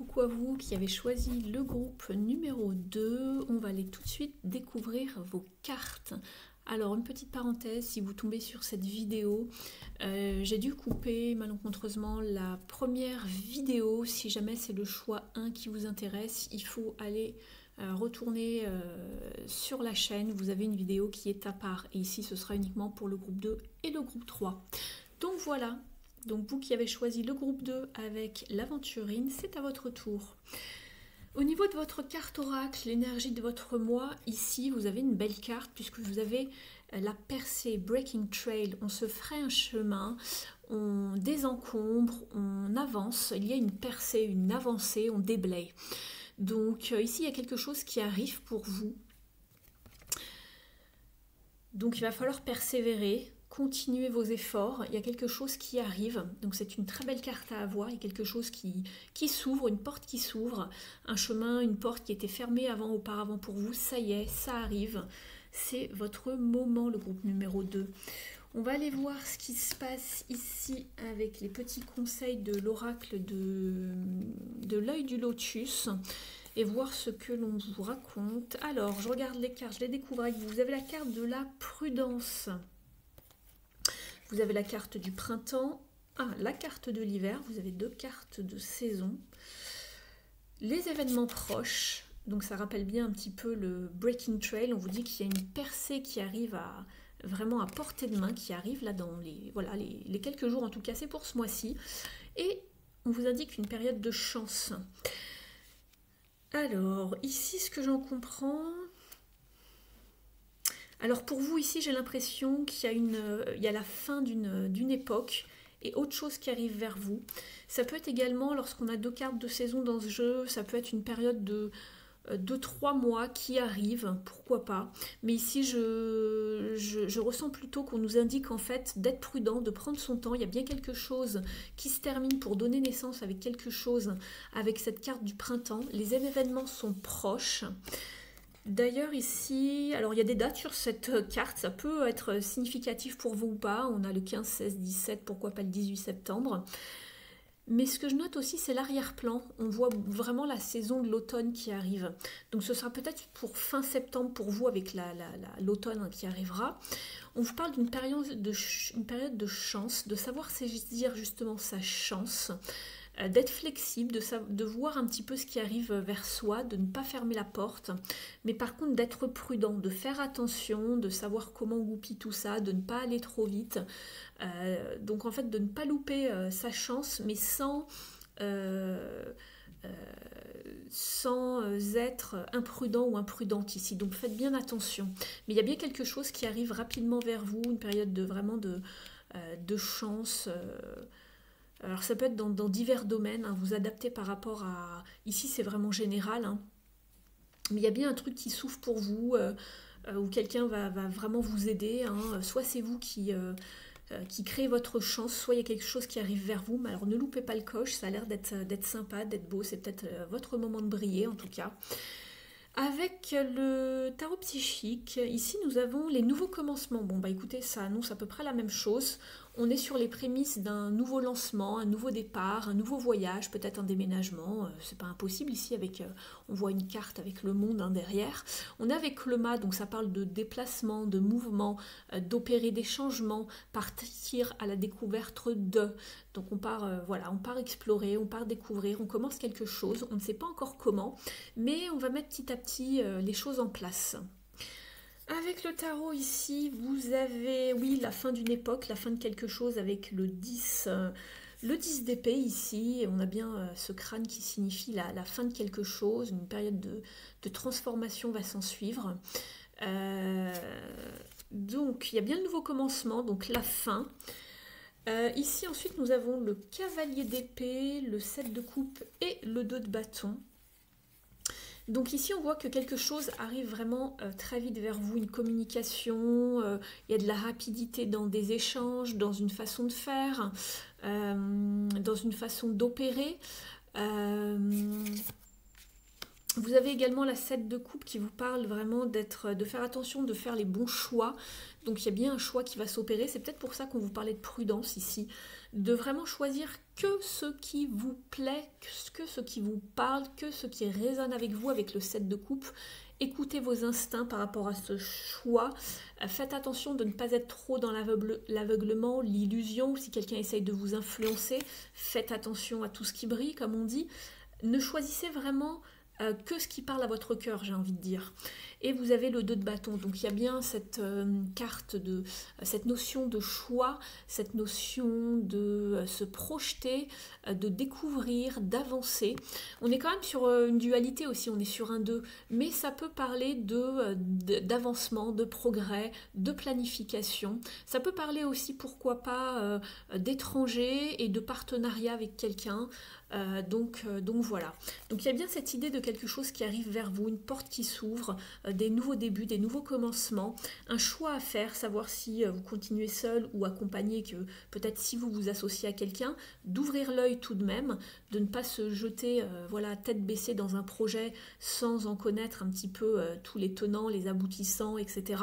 Coucou à vous qui avez choisi le groupe numéro 2. On va aller tout de suite découvrir vos cartes. Alors, une petite parenthèse, si vous tombez sur cette vidéo, j'ai dû couper malencontreusement la première vidéo. Si jamais c'est le choix 1 qui vous intéresse, il faut aller retourner sur la chaîne. Vous avez une vidéo qui est à part. Et ici, ce sera uniquement pour le groupe 2 et le groupe 3. Donc voilà. Donc vous qui avez choisi le groupe 2 avec l'aventurine, c'est à votre tour. Au niveau de votre carte oracle, l'énergie de votre mois, ici vous avez une belle carte puisque vous avez la percée, breaking trail. On se ferait un chemin, on désencombre, on avance, il y a une percée, une avancée, on déblaye. Donc ici il y a quelque chose qui arrive pour vous. Donc il va falloir persévérer. Continuez vos efforts, il y a quelque chose qui arrive, donc c'est une très belle carte à avoir, il y a quelque chose qui s'ouvre, une porte qui s'ouvre, un chemin, une porte qui était fermée auparavant pour vous, ça y est, ça arrive, c'est votre moment, le groupe numéro 2. On va aller voir ce qui se passe ici avec les petits conseils de l'oracle de l'œil du lotus et voir ce que l'on vous raconte. Alors, je regarde les cartes, je les découvre avec vous. Vous avez la carte de la prudence. Vous avez la carte du printemps, la carte de l'hiver, vous avez deux cartes de saison. Les événements proches, donc ça rappelle bien un petit peu le breaking trail, on vous dit qu'il y a une percée qui arrive vraiment à portée de main, qui arrive là dans les quelques jours, en tout cas c'est pour ce mois-ci. Et on vous indique une période de chance. Alors, ici ce que j'en comprends... Alors pour vous ici, j'ai l'impression qu'il y a la fin d'une époque et autre chose qui arrive vers vous. Ça peut être également, lorsqu'on a deux cartes de saison dans ce jeu, ça peut être une période de 2-3 mois qui arrive, pourquoi pas. Mais ici, je ressens plutôt qu'on nous indique en fait d'être prudent, de prendre son temps. Il y a bien quelque chose qui se termine pour donner naissance avec quelque chose, avec cette carte du printemps. Les événements sont proches. D'ailleurs ici, alors il y a des dates sur cette carte, ça peut être significatif pour vous ou pas, on a le 15, 16, 17, pourquoi pas le 18 septembre. Mais ce que je note aussi, c'est l'arrière-plan, on voit vraiment la saison de l'automne qui arrive. Donc ce sera peut-être pour fin septembre pour vous avec l'automne qui arrivera. On vous parle d'une période de chance, de savoir saisir justement sa chance, d'être flexible, de voir un petit peu ce qui arrive vers soi, de ne pas fermer la porte, mais par contre d'être prudent, de faire attention, de savoir comment goupiller tout ça, de ne pas aller trop vite, donc en fait de ne pas louper sa chance, mais sans être imprudent ou imprudente ici, donc faites bien attention. Mais il y a bien quelque chose qui arrive rapidement vers vous, une période de chance. Alors ça peut être dans divers domaines, hein, vous adaptez par rapport à... Ici c'est vraiment général, hein, mais il y a bien un truc qui s'ouvre pour vous, où quelqu'un va vraiment vous aider, hein, soit c'est vous qui créez votre chance, soit il y a quelque chose qui arrive vers vous, mais alors ne loupez pas le coche, ça a l'air d'être sympa, d'être beau, c'est peut-être votre moment de briller en tout cas. Avec le tarot psychique, ici nous avons les nouveaux commencements. Bon bah écoutez, ça annonce à peu près la même chose. On est sur les prémices d'un nouveau lancement, un nouveau départ, un nouveau voyage, peut-être un déménagement. C'est pas impossible ici, on voit une carte avec le monde derrière. On est avec le mât, donc ça parle de déplacement, de mouvement, d'opérer des changements, partir à la découverte de. Donc on part, on part explorer, on part découvrir, on commence quelque chose. On ne sait pas encore comment, mais on va mettre petit à petit les choses en place. Avec le tarot ici, vous avez, oui, la fin d'une époque, la fin de quelque chose avec le 10 d'épée ici. On a bien ce crâne qui signifie la fin de quelque chose, une période de transformation va s'en suivre. Donc, il y a bien le nouveau commencement, donc la fin. Ici, ensuite, nous avons le cavalier d'épée, le 7 de coupe et le 2 de bâton. Donc ici, on voit que quelque chose arrive vraiment très vite vers vous, une communication, il y a de la rapidité dans des échanges, dans une façon de faire, dans une façon d'opérer. Vous avez également la 7 de coupe qui vous parle vraiment de faire attention, de faire les bons choix. Donc il y a bien un choix qui va s'opérer. C'est peut-être pour ça qu'on vous parlait de prudence ici. De vraiment choisir que ce qui vous plaît, que ce qui vous parle, que ce qui résonne avec vous, avec le 7 de coupe. Écoutez vos instincts par rapport à ce choix. Faites attention de ne pas être trop dans l'aveuglement, l'illusion. Si quelqu'un essaye de vous influencer, faites attention à tout ce qui brille, comme on dit. Ne choisissez vraiment que ce qui parle à votre cœur, j'ai envie de dire. Et vous avez le 2 de bâton, donc il y a bien cette carte de cette notion de choix, cette notion de se projeter, de découvrir, d'avancer. On est quand même sur une dualité aussi, on est sur un 2, mais ça peut parler d'avancement, de progrès, de planification. Ça peut parler aussi, pourquoi pas, d'étrangers et de partenariat avec quelqu'un. Donc voilà. Donc il y a bien cette idée de quelque chose qui arrive vers vous, une porte qui s'ouvre, des nouveaux débuts, des nouveaux commencements, un choix à faire, savoir si vous continuez seul ou accompagné, que peut-être si vous vous associez à quelqu'un, d'ouvrir l'œil tout de même, de ne pas se jeter voilà, tête baissée dans un projet sans en connaître un petit peu tous les tenants, les aboutissants, etc.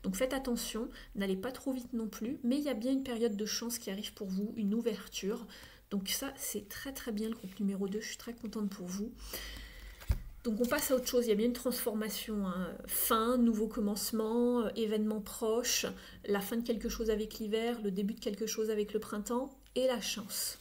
Donc faites attention, n'allez pas trop vite non plus, mais il y a bien une période de chance qui arrive pour vous, une ouverture. Donc ça, c'est très très bien le groupe numéro 2, je suis très contente pour vous. Donc on passe à autre chose, il y a bien une transformation, hein. Fin, nouveau commencement, événement proche, la fin de quelque chose avec l'hiver, le début de quelque chose avec le printemps et la chance.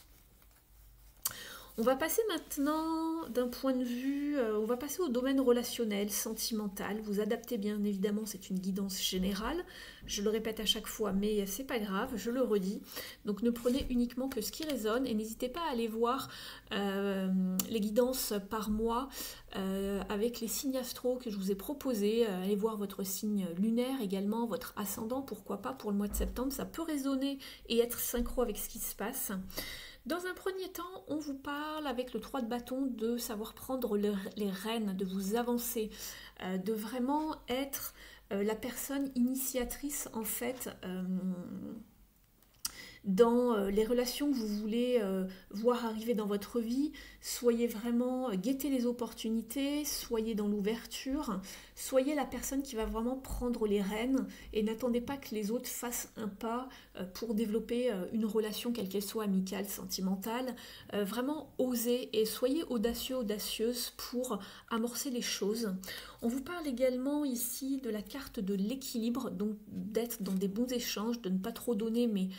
On va passer maintenant d'un point de vue, on va passer au domaine relationnel, sentimental. Vous adaptez bien évidemment, c'est une guidance générale. Je le répète à chaque fois, mais c'est pas grave, je le redis. Donc ne prenez uniquement que ce qui résonne et n'hésitez pas à aller voir les guidances par mois avec les signes astro que je vous ai proposés. Allez voir votre signe lunaire également, votre ascendant, pourquoi pas pour le mois de septembre. Ça peut résonner et être synchro avec ce qui se passe. Dans un premier temps, on vous parle avec le 3 de bâton de savoir prendre les rênes, de vous avancer, de vraiment être la personne initiatrice en fait dans les relations que vous voulez voir arriver dans votre vie. Soyez vraiment, guettez les opportunités, soyez dans l'ouverture, soyez la personne qui va vraiment prendre les rênes et n'attendez pas que les autres fassent un pas pour développer une relation, quelle qu'elle soit, amicale, sentimentale. Vraiment osez et soyez audacieux, audacieuse pour amorcer les choses. On vous parle également ici de la carte de l'équilibre, donc d'être dans des bons échanges, de ne pas trop donner, mais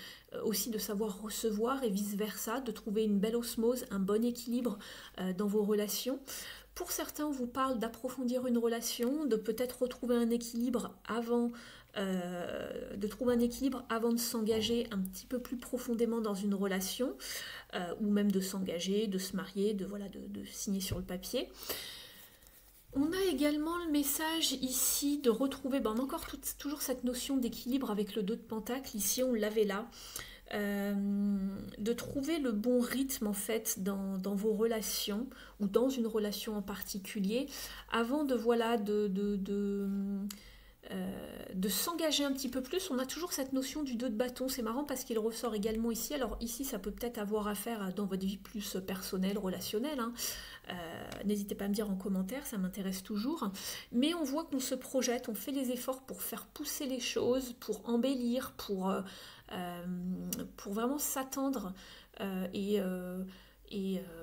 aussi de savoir recevoir et vice-versa, de trouver une belle osmose, un bon équilibre dans vos relations. Pour certains, on vous parle d'approfondir une relation, de peut-être retrouver un équilibre avant de s'engager un petit peu plus profondément dans une relation, ou même de s'engager, de se marier, de signer sur le papier. On a également le message ici de retrouver, on a encore toujours cette notion d'équilibre avec le 2 de Pentacle, ici on l'avait là, de trouver le bon rythme en fait dans vos relations ou dans une relation en particulier avant de s'engager un petit peu plus. On a toujours cette notion du 2 de bâton, c'est marrant parce qu'il ressort également ici. Alors ici ça peut peut-être avoir affaire dans votre vie plus personnelle, relationnelle, hein. N'hésitez pas à me dire en commentaire, ça m'intéresse toujours, mais on voit qu'on se projette, on fait les efforts pour faire pousser les choses, pour embellir, pour vraiment s'attendre et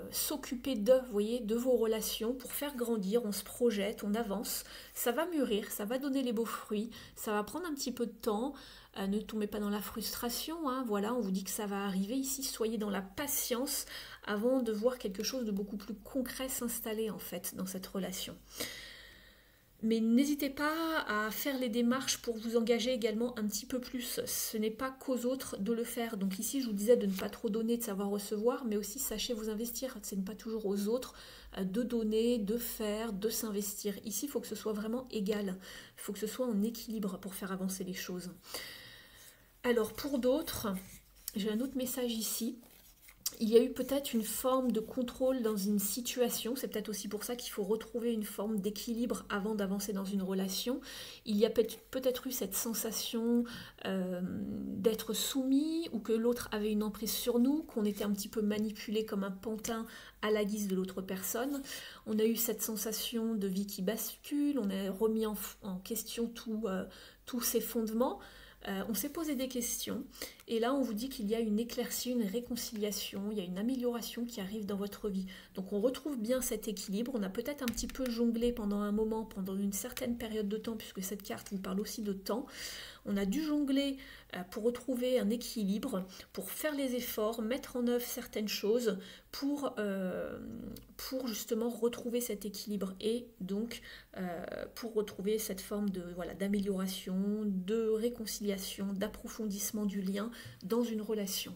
s'occuper de vos relations, pour faire grandir. On se projette, on avance, ça va mûrir, ça va donner les beaux fruits, ça va prendre un petit peu de temps. Ne tombez pas dans la frustration, hein. Voilà, on vous dit que ça va arriver ici, soyez dans la patience avant de voir quelque chose de beaucoup plus concret s'installer en fait dans cette relation. Mais n'hésitez pas à faire les démarches pour vous engager également un petit peu plus. Ce n'est pas qu'aux autres de le faire. Donc ici, je vous disais de ne pas trop donner, de savoir recevoir, mais aussi sachez vous investir. Ce n'est pas toujours aux autres de donner, de faire, de s'investir. Ici, il faut que ce soit vraiment égal. Il faut que ce soit en équilibre pour faire avancer les choses. Alors pour d'autres, j'ai un autre message ici. Il y a eu peut-être une forme de contrôle dans une situation, c'est peut-être aussi pour ça qu'il faut retrouver une forme d'équilibre avant d'avancer dans une relation. Il y a peut-être eu cette sensation d'être soumis ou que l'autre avait une emprise sur nous, qu'on était un petit peu manipulé comme un pantin à la guise de l'autre personne. On a eu cette sensation de vie qui bascule, on a remis en question tous ces fondements. On s'est posé des questions Et là, on vous dit qu'il y a une éclaircie, une réconciliation, il y a une amélioration qui arrive dans votre vie. Donc on retrouve bien cet équilibre. On a peut-être un petit peu jonglé pendant un moment, pendant une certaine période de temps, puisque cette carte vous parle aussi de temps. On a dû jongler pour retrouver un équilibre, pour faire les efforts, mettre en œuvre certaines choses pour justement retrouver cet équilibre et donc pour retrouver cette forme de, voilà, d'amélioration, de réconciliation, d'approfondissement du lien dans une relation.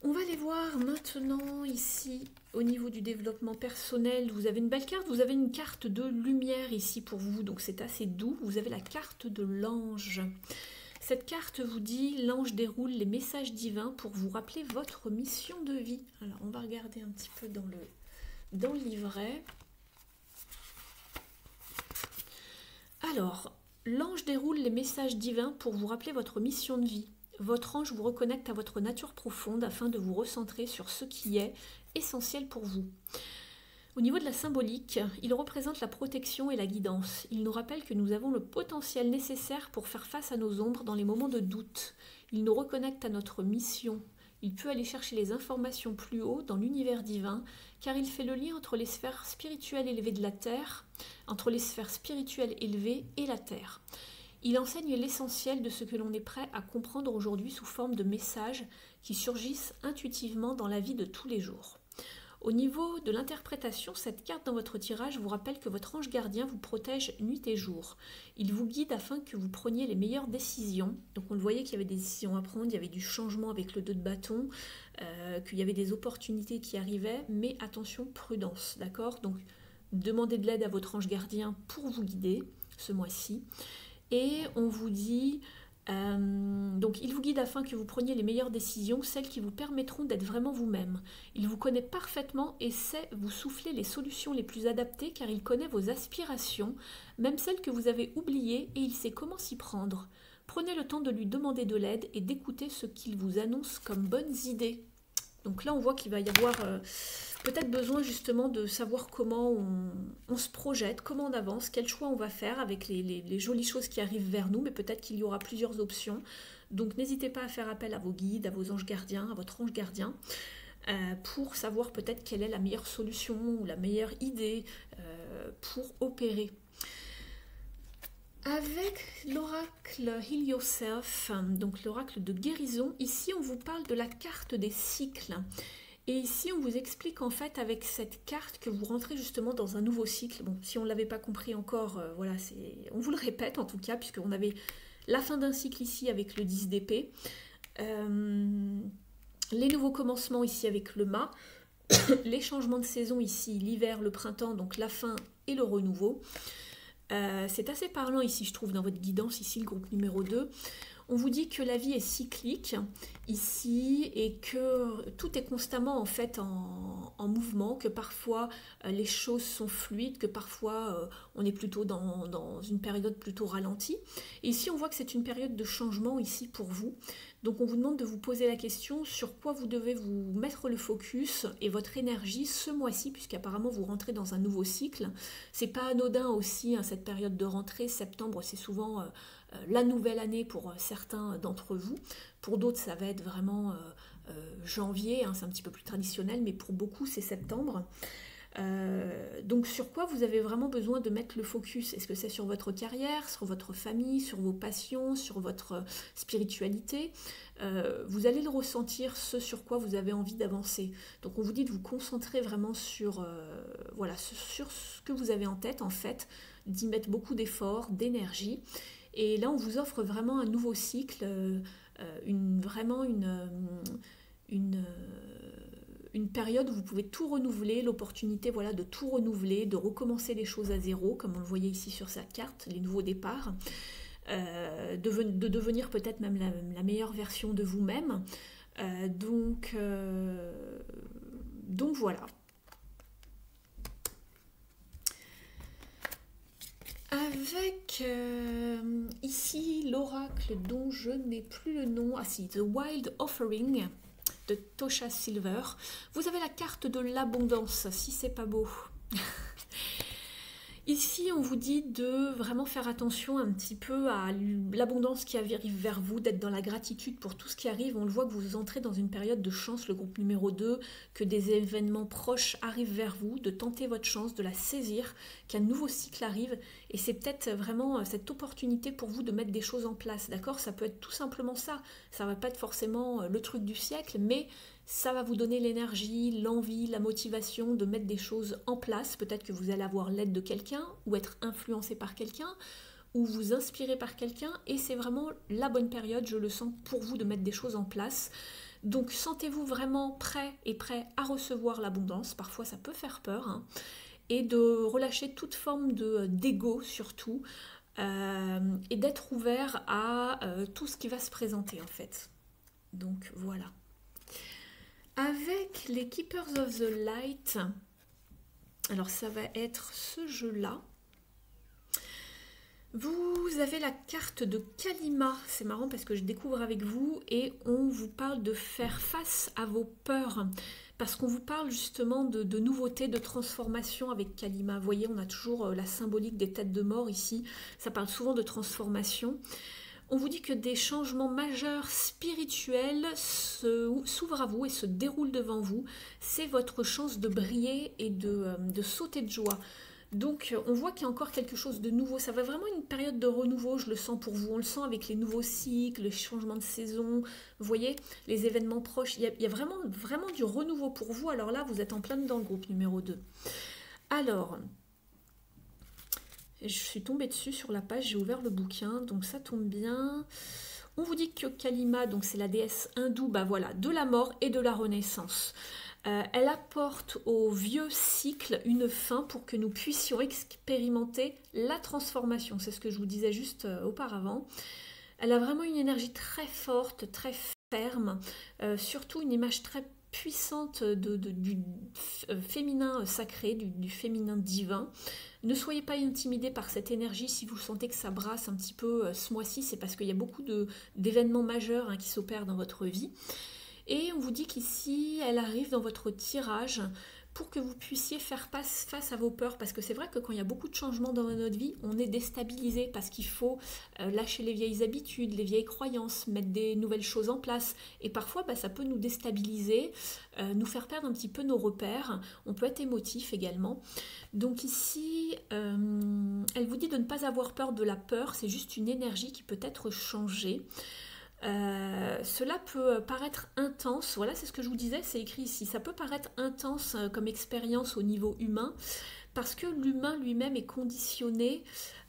On va aller voir maintenant ici au niveau du développement personnel. Vous avez une belle carte, vous avez une carte de lumière ici pour vous, donc c'est assez doux. Vous avez la carte de l'ange. Cette carte vous dit, l'ange déroule les messages divins pour vous rappeler votre mission de vie. Alors on va regarder un petit peu dans le livret. Alors, l'ange déroule les messages divins pour vous rappeler votre mission de vie. Votre ange vous reconnecte à votre nature profonde afin de vous recentrer sur ce qui est essentiel pour vous. Au niveau de la symbolique, il représente la protection et la guidance. Il nous rappelle que nous avons le potentiel nécessaire pour faire face à nos ombres dans les moments de doute. Il nous reconnecte à notre mission. Il peut aller chercher les informations plus haut dans l'univers divin, car il fait le lien entre les sphères spirituelles élevées de la Terre, entre les sphères spirituelles élevées et la Terre. Il enseigne l'essentiel de ce que l'on est prêt à comprendre aujourd'hui sous forme de messages qui surgissent intuitivement dans la vie de tous les jours. Au niveau de l'interprétation, cette carte dans votre tirage vous rappelle que votre ange gardien vous protège nuit et jour. Il vous guide afin que vous preniez les meilleures décisions. Donc on le voyait qu'il y avait des décisions à prendre, il y avait du changement avec le 2 de bâton, qu'il y avait des opportunités qui arrivaient, mais attention, prudence, d'accord? Donc demandez de l'aide à votre ange gardien pour vous guider ce mois-ci. Et on vous dit, donc il vous guide afin que vous preniez les meilleures décisions, celles qui vous permettront d'être vraiment vous-même. Il vous connaît parfaitement et sait vous souffler les solutions les plus adaptées car il connaît vos aspirations, même celles que vous avez oubliées et il sait comment s'y prendre. Prenez le temps de lui demander de l'aide et d'écouter ce qu'il vous annonce comme bonnes idées. Donc là on voit qu'il va y avoir peut-être besoin justement de savoir comment on se projette, comment on avance, quel choix on va faire avec les jolies choses qui arrivent vers nous, mais peut-être qu'il y aura plusieurs options. Donc n'hésitez pas à faire appel à vos guides, à vos anges gardiens, à votre ange gardien, pour savoir peut-être quelle est la meilleure solution ou la meilleure idée pour opérer. Avec l'oracle Heal Yourself, donc l'oracle de guérison, ici on vous parle de la carte des cycles. Et ici on vous explique en fait avec cette carte que vous rentrez justement dans un nouveau cycle. Bon, si on ne l'avait pas compris encore, voilà, on vous le répète en tout cas, puisqu'on avait la fin d'un cycle ici avec le 10 d'épée. Les nouveaux commencements ici avec le mât. Les changements de saison ici, l'hiver, le printemps, donc la fin et le renouveau. C'est assez parlant ici, je trouve, dans votre guidance, ici, le groupe numéro 2. On vous dit que la vie est cyclique ici et que tout est constamment en fait en mouvement, que parfois les choses sont fluides, que parfois on est plutôt dans une période plutôt ralentie. Et ici, on voit que c'est une période de changement ici pour vous. Donc on vous demande de vous poser la question sur quoi vous devez vous mettre le focus et votre énergie ce mois-ci, puisqu'apparemment vous rentrez dans un nouveau cycle. C'est pas anodin aussi, hein, cette période de rentrée, septembre, c'est souvent la nouvelle année pour certains d'entre vous. Pour d'autres, ça va être vraiment janvier, hein, c'est un petit peu plus traditionnel, mais pour beaucoup, c'est septembre. Donc sur quoi vous avez vraiment besoin de mettre le focus? Est-ce que c'est sur votre carrière, sur votre famille, sur vos passions, sur votre spiritualité? Vous allez le ressentir, ce sur quoi vous avez envie d'avancer. Donc on vous dit de vous concentrer vraiment sur, voilà, sur ce que vous avez en tête en fait, d'y mettre beaucoup d'efforts, d'énergie. Et là on vous offre vraiment un nouveau cycle, vraiment une période où vous pouvez tout renouveler, l'opportunité voilà, de tout renouveler, de recommencer les choses à zéro, comme on le voyait ici sur sa carte, les nouveaux départs, de devenir peut-être même la meilleure version de vous-même. Donc voilà. Avec ici l'oracle dont je n'ai plus le nom, ah si, The Wild Offering de Tosha Silver. Vous avez la carte de l'abondance, si c'est pas beau. Ici, on vous dit de vraiment faire attention un petit peu à l'abondance qui arrive vers vous, d'être dans la gratitude pour tout ce qui arrive. On le voit que vous entrez dans une période de chance, le groupe numéro 2, que des événements proches arrivent vers vous, de tenter votre chance, de la saisir, qu'un nouveau cycle arrive. Et c'est peut-être vraiment cette opportunité pour vous de mettre des choses en place, d'accord? Ça peut être tout simplement ça. Ça ne va pas être forcément le truc du siècle, mais ça va vous donner l'énergie, l'envie, la motivation de mettre des choses en place. Peut-être que vous allez avoir l'aide de quelqu'un ou être influencé par quelqu'un ou vous inspirer par quelqu'un et c'est vraiment la bonne période, je le sens, pour vous de mettre des choses en place. Donc sentez-vous vraiment prêt à recevoir l'abondance. Parfois ça peut faire peur, hein, et de relâcher toute forme d'ego surtout et d'être ouvert à tout ce qui va se présenter en fait. Donc voilà. Avec les Keepers of the Light, alors ça va être ce jeu-là. Vous avez la carte de Kalima, c'est marrant parce que je découvre avec vous et on vous parle de faire face à vos peurs. Parce qu'on vous parle justement de nouveautés, de transformation avec Kalima. Vous voyez, on a toujours la symbolique des têtes de mort ici. Ça parle souvent de transformation. On vous dit que des changements majeurs spirituels s'ouvrent à vous et se déroulent devant vous. C'est votre chance de briller et de sauter de joie. Donc on voit qu'il y a encore quelque chose de nouveau. Ça va vraiment une période de renouveau, je le sens pour vous. On le sent avec les nouveaux cycles, les changements de saison. Vous voyez, les événements proches. Il y a vraiment, vraiment du renouveau pour vous. Alors là, vous êtes en plein dans le groupe numéro 2. Alors... je suis tombée dessus sur la page, j'ai ouvert le bouquin, donc ça tombe bien. On vous dit que Kalima, donc c'est la déesse hindoue, bah voilà, de la mort et de la renaissance. Elle apporte au vieux cycle une fin pour que nous puissions expérimenter la transformation. C'est ce que je vous disais juste auparavant. Elle a vraiment une énergie très forte, très ferme, surtout une image très puissante du féminin sacré, du féminin divin. Ne soyez pas intimidés par cette énergie si vous sentez que ça brasse un petit peu ce mois-ci, c'est parce qu'il y a beaucoup d'événements majeurs qui s'opèrent dans votre vie. Et on vous dit qu'ici, elle arrive dans votre tirage pour que vous puissiez faire face à vos peurs. Parce que c'est vrai que quand il y a beaucoup de changements dans notre vie, on est déstabilisé parce qu'il faut lâcher les vieilles habitudes, les vieilles croyances, mettre des nouvelles choses en place. Et parfois, ça peut nous déstabiliser, nous faire perdre un petit peu nos repères. On peut être émotif également. Donc ici, elle vous dit de ne pas avoir peur de la peur. C'est juste une énergie qui peut être changée. Cela peut paraître intense, voilà, c'est ce que je vous disais, c'est écrit ici, ça peut paraître intense comme expérience au niveau humain, parce que l'humain lui-même est conditionné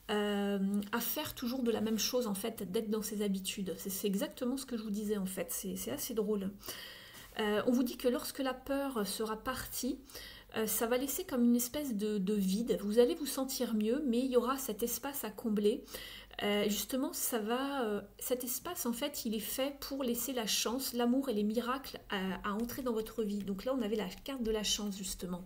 à faire toujours de la même chose, en fait, d'être dans ses habitudes. C'est exactement ce que je vous disais, en fait, c'est assez drôle. On vous dit que lorsque la peur sera partie, ça va laisser comme une espèce de vide, vous allez vous sentir mieux, mais il y aura cet espace à combler. Justement, cet espace, en fait, il est fait pour laisser la chance, l'amour et les miracles à entrer dans votre vie. Donc là, on avait la carte de la chance, justement.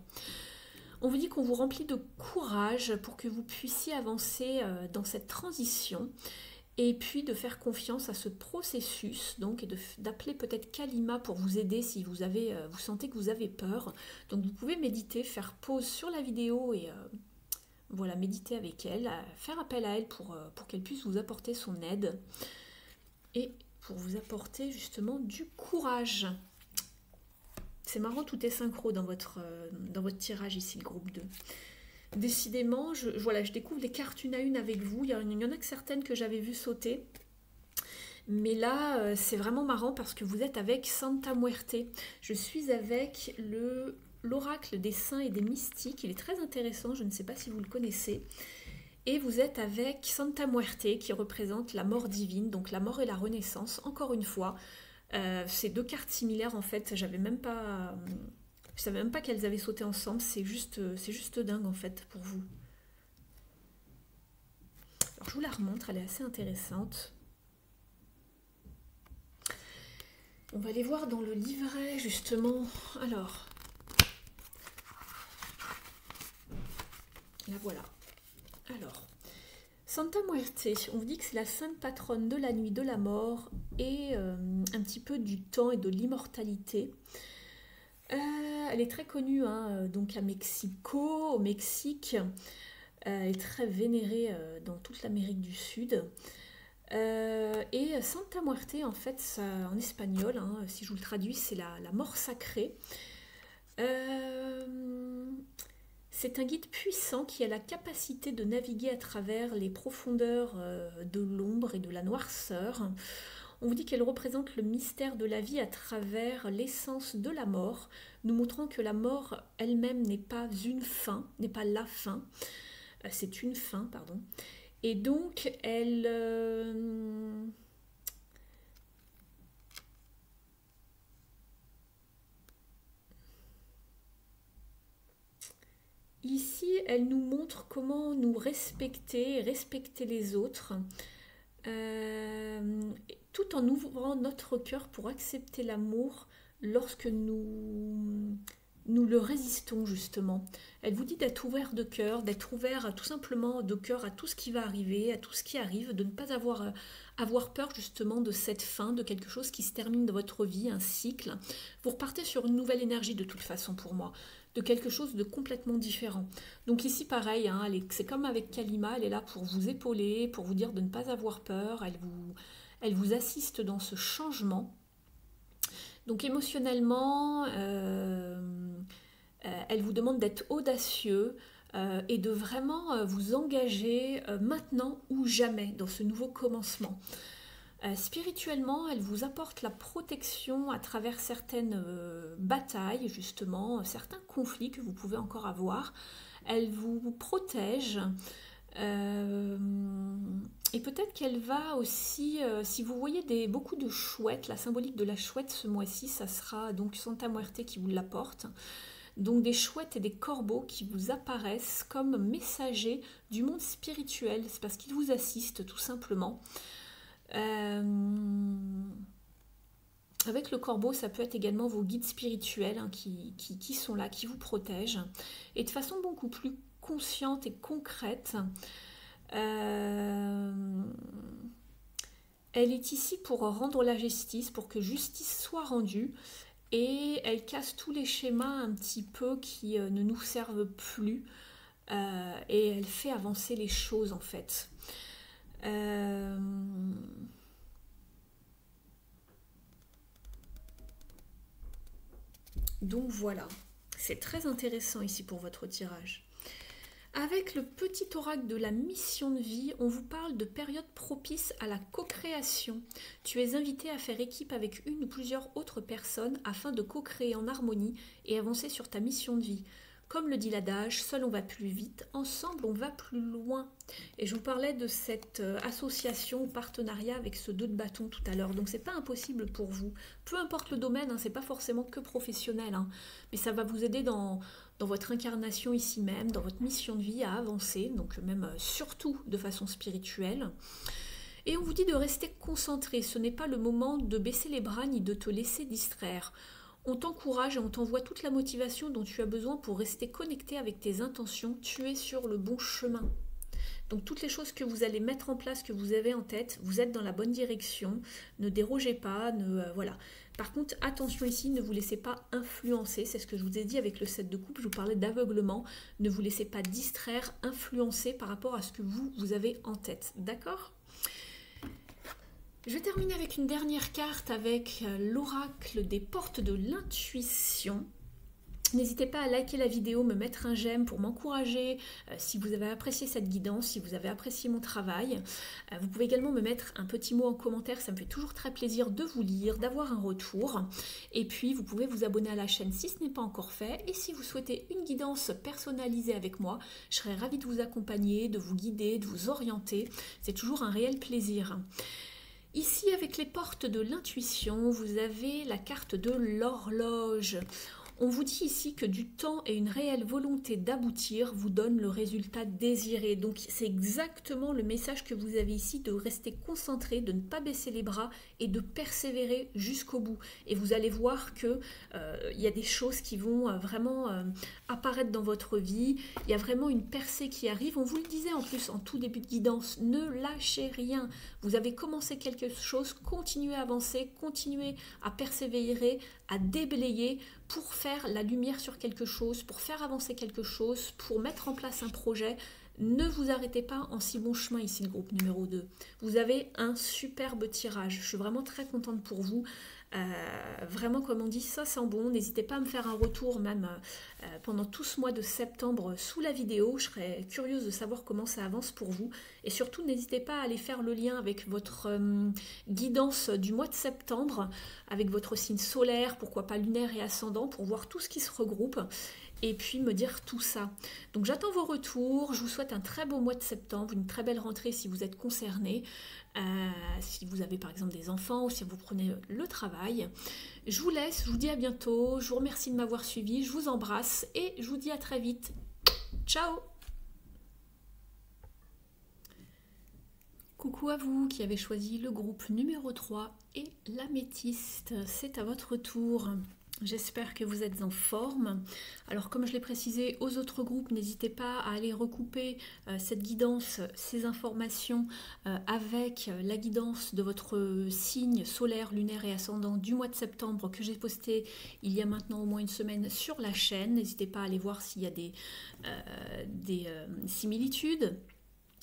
On vous dit qu'on vous remplit de courage pour que vous puissiez avancer dans cette transition et puis de faire confiance à ce processus, donc, et d'appeler peut-être Kalima pour vous aider si vous sentez que vous avez peur. Donc vous pouvez méditer, faire pause sur la vidéo et... voilà, méditer avec elle, faire appel à elle pour qu'elle puisse vous apporter son aide et pour vous apporter justement du courage. C'est marrant, tout est synchro dans votre tirage ici, le groupe 2. Décidément, je découvre les cartes une à une avec vous. Il y en a que certaines que j'avais vues sauter. Mais là, c'est vraiment marrant parce que vous êtes avec Santa Muerte. Je suis avec l'oracle des saints et des mystiques. Il est très intéressant, je ne sais pas si vous le connaissez. Et vous êtes avec Santa Muerte qui représente la mort divine, donc la mort et la renaissance. Encore une fois, c'est deux cartes similaires en fait. Je savais même pas qu'elles avaient sauté ensemble. C'est juste dingue en fait pour vous. Alors, je vous la remontre, elle est assez intéressante. On va aller voir dans le livret justement. Alors, la voilà. Alors, Santa Muerte, on vous dit que c'est la sainte patronne de la nuit, de la mort et un petit peu du temps et de l'immortalité. Elle est très connue donc à Mexico, au Mexique. est très vénéré dans toute l'Amérique du Sud. Et Santa Muerte, en fait, ça, en espagnol, hein, si je vous le traduis, c'est la mort sacrée. Euh, c'est un guide puissant qui a la capacité de naviguer à travers les profondeurs de l'ombre et de la noirceur. On vous dit qu'elle représente le mystère de la vie à travers l'essence de la mort, nous montrant que la mort elle-même n'est pas une fin, n'est pas la fin, c'est une fin, pardon. Et donc, ici, elle nous montre comment nous respecter, respecter les autres, euh, tout en ouvrant notre cœur pour accepter l'amour lorsque nous le résistons justement. Elle vous dit d'être ouvert de cœur, d'être ouvert tout simplement de cœur à tout ce qui va arriver, à tout ce qui arrive, de ne pas avoir peur justement de cette fin, de quelque chose qui se termine dans votre vie, un cycle. Vous repartez sur une nouvelle énergie de toute façon pour moi, de quelque chose de complètement différent. Donc ici pareil, hein, c'est comme avec Kalima, elle est là pour vous épauler, pour vous dire de ne pas avoir peur, elle vous assiste dans ce changement. Donc émotionnellement, elle vous demande d'être audacieux et de vraiment vous engager maintenant ou jamais dans ce nouveau commencement. Spirituellement, elle vous apporte la protection à travers certaines batailles, justement, certains conflits que vous pouvez encore avoir. Elle vous protège. Euh, et peut-être qu'elle va aussi, si vous voyez beaucoup de chouettes, la symbolique de la chouette ce mois-ci, ça sera donc Santa Muerte qui vous l'apporte. Donc des chouettes et des corbeaux qui vous apparaissent comme messagers du monde spirituel, c'est parce qu'ils vous assistent tout simplement. Avec le corbeau, ça peut être également vos guides spirituels hein, qui sont là, qui vous protègent. Et de façon beaucoup plus consciente et concrète, elle est ici pour rendre la justice, pour que justice soit rendue. Et elle casse tous les schémas un petit peu qui ne nous servent plus. Et elle fait avancer les choses en fait. Donc voilà, c'est très intéressant ici pour votre tirage. Avec le petit oracle de la mission de vie, on vous parle de périodes propices à la co-création. Tu es invité à faire équipe avec une ou plusieurs autres personnes afin de co-créer en harmonie et avancer sur ta mission de vie. Comme le dit l'adage, seul on va plus vite, ensemble on va plus loin. Et je vous parlais de cette association ou partenariat avec ce 2 de bâton tout à l'heure. Donc c'est pas impossible pour vous. Peu importe le domaine, hein, c'est pas forcément que professionnel, hein, mais ça va vous aider dans votre incarnation ici même, dans votre mission de vie à avancer, donc même surtout de façon spirituelle. Et on vous dit de rester concentré, ce n'est pas le moment de baisser les bras ni de te laisser distraire. On t'encourage et on t'envoie toute la motivation dont tu as besoin pour rester connecté avec tes intentions. Tu es sur le bon chemin. Donc toutes les choses que vous allez mettre en place, que vous avez en tête, vous êtes dans la bonne direction. Ne dérogez pas, voilà. Par contre, attention ici, ne vous laissez pas influencer. C'est ce que je vous ai dit avec le 7 de coupe. Je vous parlais d'aveuglement. Ne vous laissez pas distraire, influencer par rapport à ce que vous avez en tête. D'accord ? Je vais terminer avec une dernière carte avec l'oracle des portes de l'intuition. N'hésitez pas à liker la vidéo, me mettre un j'aime pour m'encourager si vous avez apprécié cette guidance, si vous avez apprécié mon travail. Vous pouvez également me mettre un petit mot en commentaire, ça me fait toujours très plaisir de vous lire, d'avoir un retour. Et puis vous pouvez vous abonner à la chaîne si ce n'est pas encore fait. Et si vous souhaitez une guidance personnalisée avec moi, je serai ravie de vous accompagner, de vous guider, de vous orienter. C'est toujours un réel plaisir. Ici, avec les portes de l'intuition, vous avez la carte de l'horloge. On vous dit ici que du temps et une réelle volonté d'aboutir vous donnent le résultat désiré. Donc c'est exactement le message que vous avez ici, de rester concentré, de ne pas baisser les bras et de persévérer jusqu'au bout. Et vous allez voir que il y a des choses qui vont vraiment apparaître dans votre vie. Il y a vraiment une percée qui arrive. On vous le disait en plus en tout début de guidance, ne lâchez rien. Vous avez commencé quelque chose, continuez à avancer, continuez à persévérer, à déblayer pour faire la lumière sur quelque chose, pour faire avancer quelque chose, pour mettre en place un projet. Ne vous arrêtez pas en si bon chemin ici, le groupe numéro 2. Vous avez un superbe tirage. Je suis vraiment très contente pour vous. Vraiment, comme on dit, ça sent bon. N'hésitez pas à me faire un retour même pendant tout ce mois de septembre sous la vidéo. Je serais curieuse de savoir comment ça avance pour vous. Et surtout, n'hésitez pas à aller faire le lien avec votre guidance du mois de septembre, avec votre signe solaire, pourquoi pas lunaire et ascendant, pour voir tout ce qui se regroupe. Et puis me dire tout ça. Donc j'attends vos retours, je vous souhaite un très beau mois de septembre, une très belle rentrée si vous êtes concernés, si vous avez par exemple des enfants ou si vous prenez le travail. Je vous laisse, je vous dis à bientôt, je vous remercie de m'avoir suivi, je vous embrasse et je vous dis à très vite. Ciao! Coucou à vous qui avez choisi le groupe numéro 3 et l'améthyste, c'est à votre tour. J'espère que vous êtes en forme. Alors comme je l'ai précisé aux autres groupes, n'hésitez pas à aller recouper cette guidance, ces informations avec la guidance de votre signe solaire, lunaire et ascendant du mois de septembre que j'ai posté il y a maintenant au moins une semaine sur la chaîne. N'hésitez pas à aller voir s'il y a des similitudes.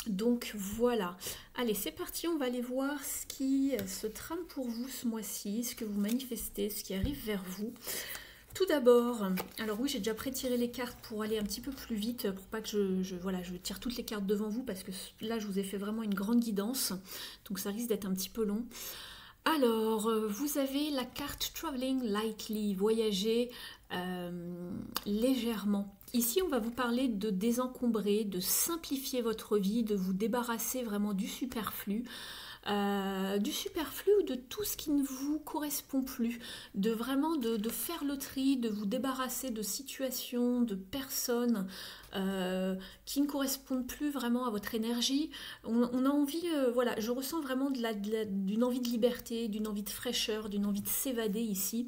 Donc voilà, allez c'est parti, on va aller voir ce qui se trame pour vous ce mois-ci, ce que vous manifestez, ce qui arrive vers vous. Tout d'abord, alors oui j'ai déjà pré-tiré les cartes pour aller un petit peu plus vite, pour pas que je tire toutes les cartes devant vous parce que là je vous ai fait vraiment une grande guidance, donc ça risque d'être un petit peu long. Alors, vous avez la carte Traveling Lightly, voyager légèrement. Ici, on va vous parler de désencombrer, de simplifier votre vie, de vous débarrasser vraiment du superflu ou de tout ce qui ne vous correspond plus, de vraiment de faire le tri, de vous débarrasser de situations, de personnes qui ne correspondent plus vraiment à votre énergie. On a envie, voilà, je ressens vraiment d'une envie de liberté, d'une envie de fraîcheur, d'une envie de s'évader ici.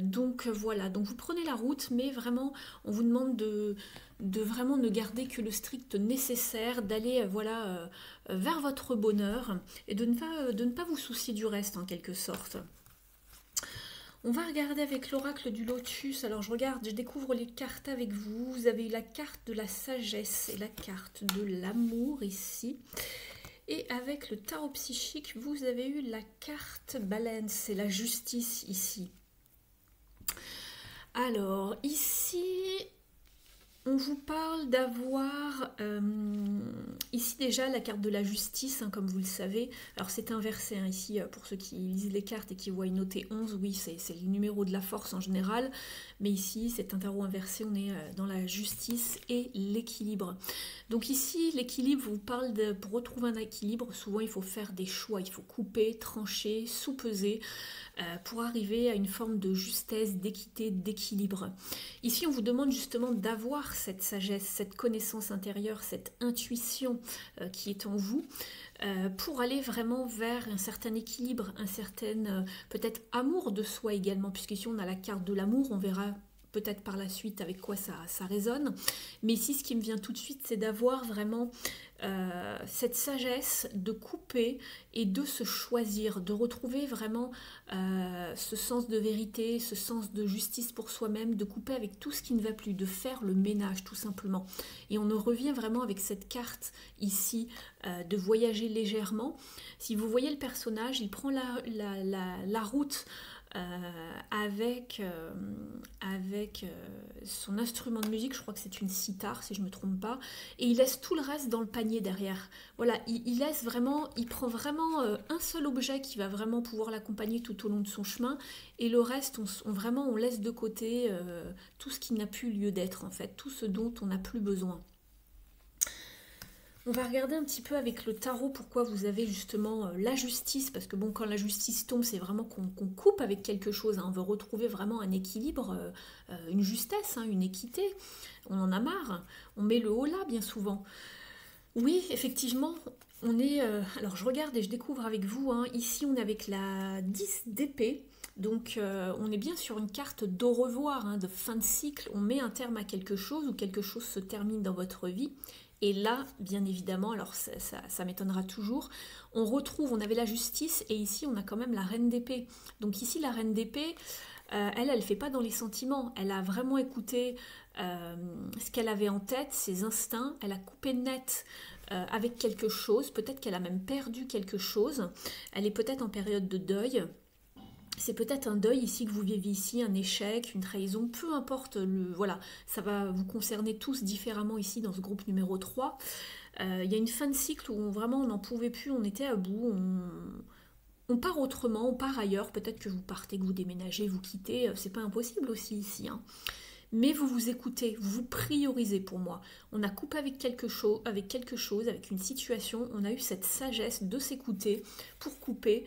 Donc voilà, donc vous prenez la route, mais vraiment on vous demande de vraiment ne garder que le strict nécessaire, d'aller voilà, vers votre bonheur et de ne pas vous soucier du reste en quelque sorte. On va regarder avec l'oracle du lotus. Alors je découvre les cartes avec vous. Vous avez la carte de la sagesse et la carte de l'amour ici. Et avec le tarot psychique, vous avez eu la carte balance et la justice ici. Alors ici, on vous parle d'avoir ici déjà la carte de la justice, hein, comme vous le savez. Alors c'est inversé hein, ici, pour ceux qui lisent les cartes et qui voient noter 11, oui, c'est le numéro de la force en général. Mais ici, c'est un tarot inversé, on est dans la justice et l'équilibre. Donc ici, l'équilibre vous parle pour retrouver un équilibre, souvent il faut faire des choix, il faut couper, trancher, sous-peser pour arriver à une forme de justesse, d'équité, d'équilibre. Ici, on vous demande justement d'avoir cette sagesse, cette connaissance intérieure, cette intuition qui est en vous pour aller vraiment vers un certain équilibre, un certain peut-être amour de soi également, puisqu'ici on a la carte de l'amour, on verra peut-être par la suite avec quoi ça résonne. Mais ici, ce qui me vient tout de suite, c'est d'avoir vraiment cette sagesse de couper et de se choisir, de retrouver vraiment ce sens de vérité, ce sens de justice pour soi-même, de couper avec tout ce qui ne va plus, de faire le ménage tout simplement. Et on en revient vraiment avec cette carte ici de voyager légèrement. Si vous voyez le personnage, il prend la route avec son instrument de musique, je crois que c'est une sitar si je ne me trompe pas, et il laisse tout le reste dans le panier derrière. Voilà, il laisse vraiment, il prend vraiment un seul objet qui va vraiment pouvoir l'accompagner tout au long de son chemin, et le reste, on laisse de côté tout ce qui n'a plus lieu d'être en fait, tout ce dont on n'a plus besoin. On va regarder un petit peu avec le tarot pourquoi vous avez justement la justice, parce que bon, quand la justice tombe, c'est vraiment qu'on coupe avec quelque chose, hein. On veut retrouver vraiment un équilibre, une justesse, hein, une équité. On en a marre, on met le haut là bien souvent. Oui, effectivement, on est... alors je regarde et je découvre avec vous, hein, ici on est avec la 10 d'épée. Donc on est bien sur une carte d'au revoir, hein, de fin de cycle. On met un terme à quelque chose ou quelque chose se termine dans votre vie. Et là, bien évidemment, alors ça m'étonnera toujours, on avait la justice et ici on a quand même la reine d'épée. Donc ici la reine d'épée, elle ne fait pas dans les sentiments. Elle a vraiment écouté ce qu'elle avait en tête, ses instincts. Elle a coupé net avec quelque chose. Peut-être qu'elle a même perdu quelque chose. Elle est peut-être en période de deuil. C'est peut-être un deuil ici que vous vivez ici, un échec, une trahison, peu importe, voilà, ça va vous concerner tous différemment ici dans ce groupe numéro 3. Il y a une fin de cycle où vraiment on n'en pouvait plus, on était à bout, on part autrement, on part ailleurs, peut-être que vous partez, que vous déménagez, vous quittez, c'est pas impossible aussi ici, hein. Mais vous vous écoutez, vous vous priorisez pour moi. On a coupé avec quelque chose, avec une situation, on a eu cette sagesse de s'écouter pour couper,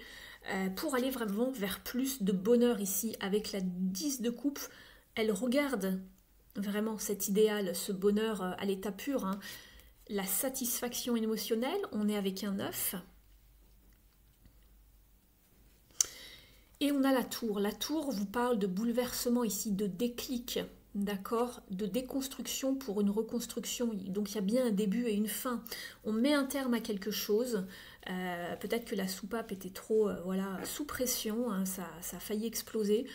pour aller vraiment vers plus de bonheur ici. Avec la 10 de coupe, elle regarde vraiment cet idéal, ce bonheur à l'état pur, hein. La satisfaction émotionnelle, on est avec un 9. Et on a la tour. La tour vous parle de bouleversement ici, de déclic, d'accord, de déconstruction pour une reconstruction. Donc il y a bien un début et une fin. On met un terme à quelque chose. Peut-être que la soupape était trop voilà, sous pression, hein, ça a failli exploser.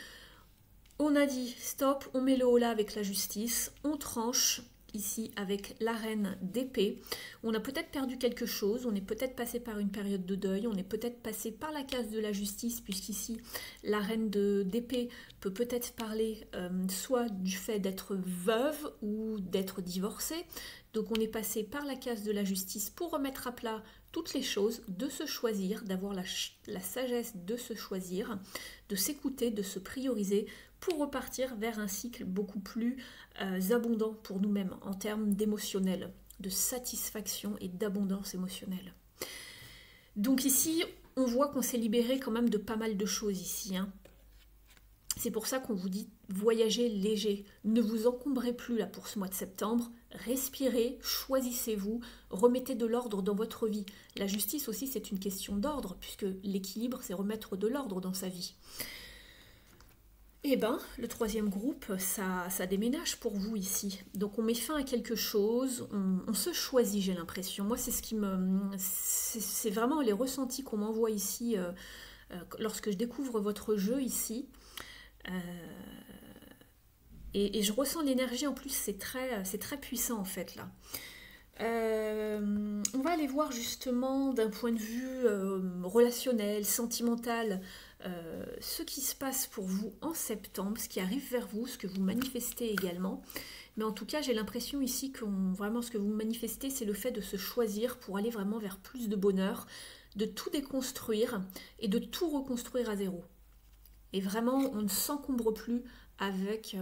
On a dit stop, on met le haut là avec la justice, on tranche ici avec la reine d'épée. On a peut-être perdu quelque chose, on est peut-être passé par une période de deuil, on est peut-être passé par la case de la justice, puisqu'ici la reine d'épée peut peut-être parler soit du fait d'être veuve ou d'être divorcée. Donc on est passé par la case de la justice pour remettre à plat toutes les choses, de se choisir, d'avoir la sagesse de se choisir, de s'écouter, de se prioriser pour repartir vers un cycle beaucoup plus abondant pour nous-mêmes en termes d'émotionnel, de satisfaction et d'abondance émotionnelle. Donc ici, on voit qu'on s'est libéré quand même de pas mal de choses ici, hein. C'est pour ça qu'on vous dit voyagez léger, ne vous encombrez plus là pour ce mois de septembre, respirez, choisissez-vous, remettez de l'ordre dans votre vie. La justice aussi c'est une question d'ordre, puisque l'équilibre c'est remettre de l'ordre dans sa vie. Eh bien, le troisième groupe, ça déménage pour vous ici. Donc on met fin à quelque chose, on se choisit, j'ai l'impression. Moi, c'est ce qui c'est vraiment les ressentis qu'on m'envoie ici lorsque je découvre votre jeu ici. Et je ressens l'énergie en plus, c'est très puissant en fait là. On va aller voir justement d'un point de vue relationnel, sentimental, ce qui se passe pour vous en septembre, ce qui arrive vers vous, ce que vous manifestez également. Mais en tout cas, j'ai l'impression ici que vraiment ce que vous manifestez, c'est le fait de se choisir pour aller vraiment vers plus de bonheur, de tout déconstruire et de tout reconstruire à zéro. Et vraiment, on ne s'encombre plus avec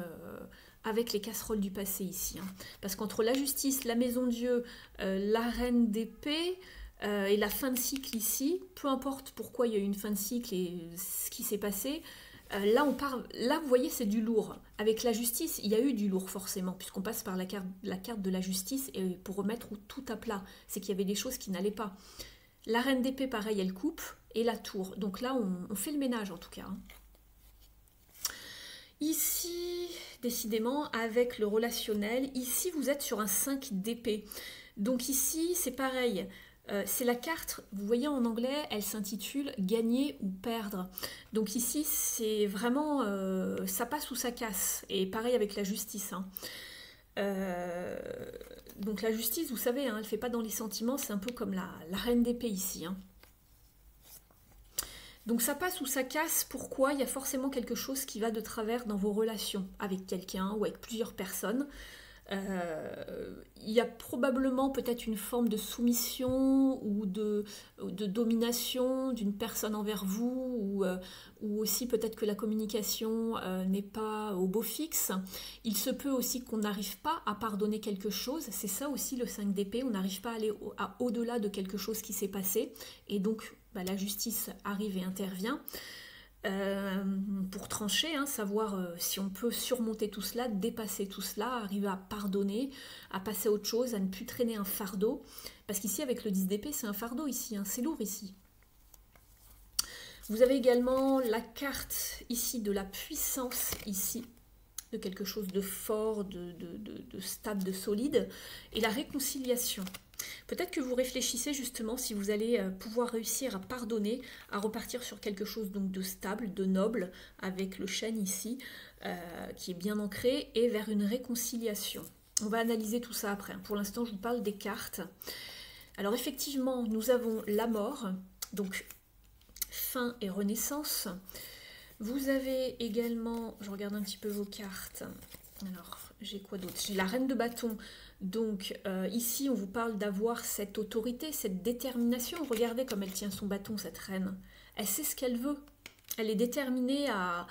les casseroles du passé ici, hein. Parce qu'entre la justice, la maison de Dieu, la reine d'épée et la fin de cycle ici, peu importe pourquoi il y a eu une fin de cycle et ce qui s'est passé, là, vous voyez, c'est du lourd. Avec la justice, il y a eu du lourd forcément, puisqu'on passe par la carte de la justice et pour remettre tout à plat. C'est qu'il y avait des choses qui n'allaient pas. La reine d'épée, pareil, elle coupe, et la tour. Donc là, on fait le ménage en tout cas, hein. Ici, décidément, avec le relationnel, ici vous êtes sur un 5 d'épée. Donc ici, c'est pareil. C'est la carte, vous voyez en anglais, elle s'intitule « Gagner ou perdre ». Donc ici, c'est vraiment, ça passe ou ça casse. Et pareil avec la justice, hein. Donc la justice, vous savez, hein, elle ne fait pas dans les sentiments, c'est un peu comme la reine d'épée ici, hein. Donc ça passe ou ça casse, pourquoi? Il y a forcément quelque chose qui va de travers dans vos relations avec quelqu'un ou avec plusieurs personnes. Il y a probablement peut-être une forme de soumission ou de domination d'une personne envers vous, ou aussi peut-être que la communication n'est pas au beau fixe. Il se peut aussi qu'on n'arrive pas à pardonner quelque chose, c'est ça aussi le 5 d'épée, on n'arrive pas à aller au-delà de quelque chose qui s'est passé, et donc la justice arrive et intervient. Pour trancher, hein, savoir si on peut surmonter tout cela, dépasser tout cela, arriver à pardonner, à passer à autre chose, à ne plus traîner un fardeau. Parce qu'ici, avec le 10 d'épée, c'est un fardeau ici, hein, c'est lourd ici. Vous avez également la carte ici de la puissance, ici, de quelque chose de fort, de stable, de solide, et la réconciliation. Peut-être que vous réfléchissez justement si vous allez pouvoir réussir à pardonner, à repartir sur quelque chose donc de stable, de noble, avec le chêne ici, qui est bien ancré, et vers une réconciliation. On va analyser tout ça après. Pour l'instant, je vous parle des cartes. Alors effectivement, nous avons la mort, donc fin et renaissance. Vous avez également, je regarde un petit peu vos cartes. Alors, j'ai quoi d'autre? J'ai la reine de bâton. Donc ici, on vous parle d'avoir cette autorité, cette détermination. Regardez comme elle tient son bâton, cette reine. Elle sait ce qu'elle veut. Elle est déterminée à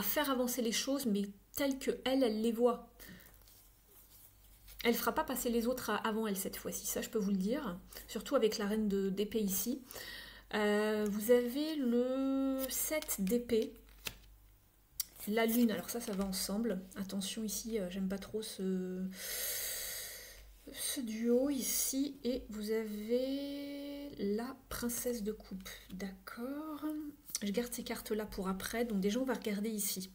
faire avancer les choses, mais telles que elle les voit. Elle ne fera pas passer les autres avant elle cette fois-ci, ça je peux vous le dire. Surtout avec la reine d'épée ici. Vous avez le 7 d'épée. La lune, alors ça va ensemble. Attention ici, j'aime pas trop ce duo ici. Et vous avez la princesse de coupe. D'accord. Je garde ces cartes-là pour après. Donc déjà, on va regarder ici.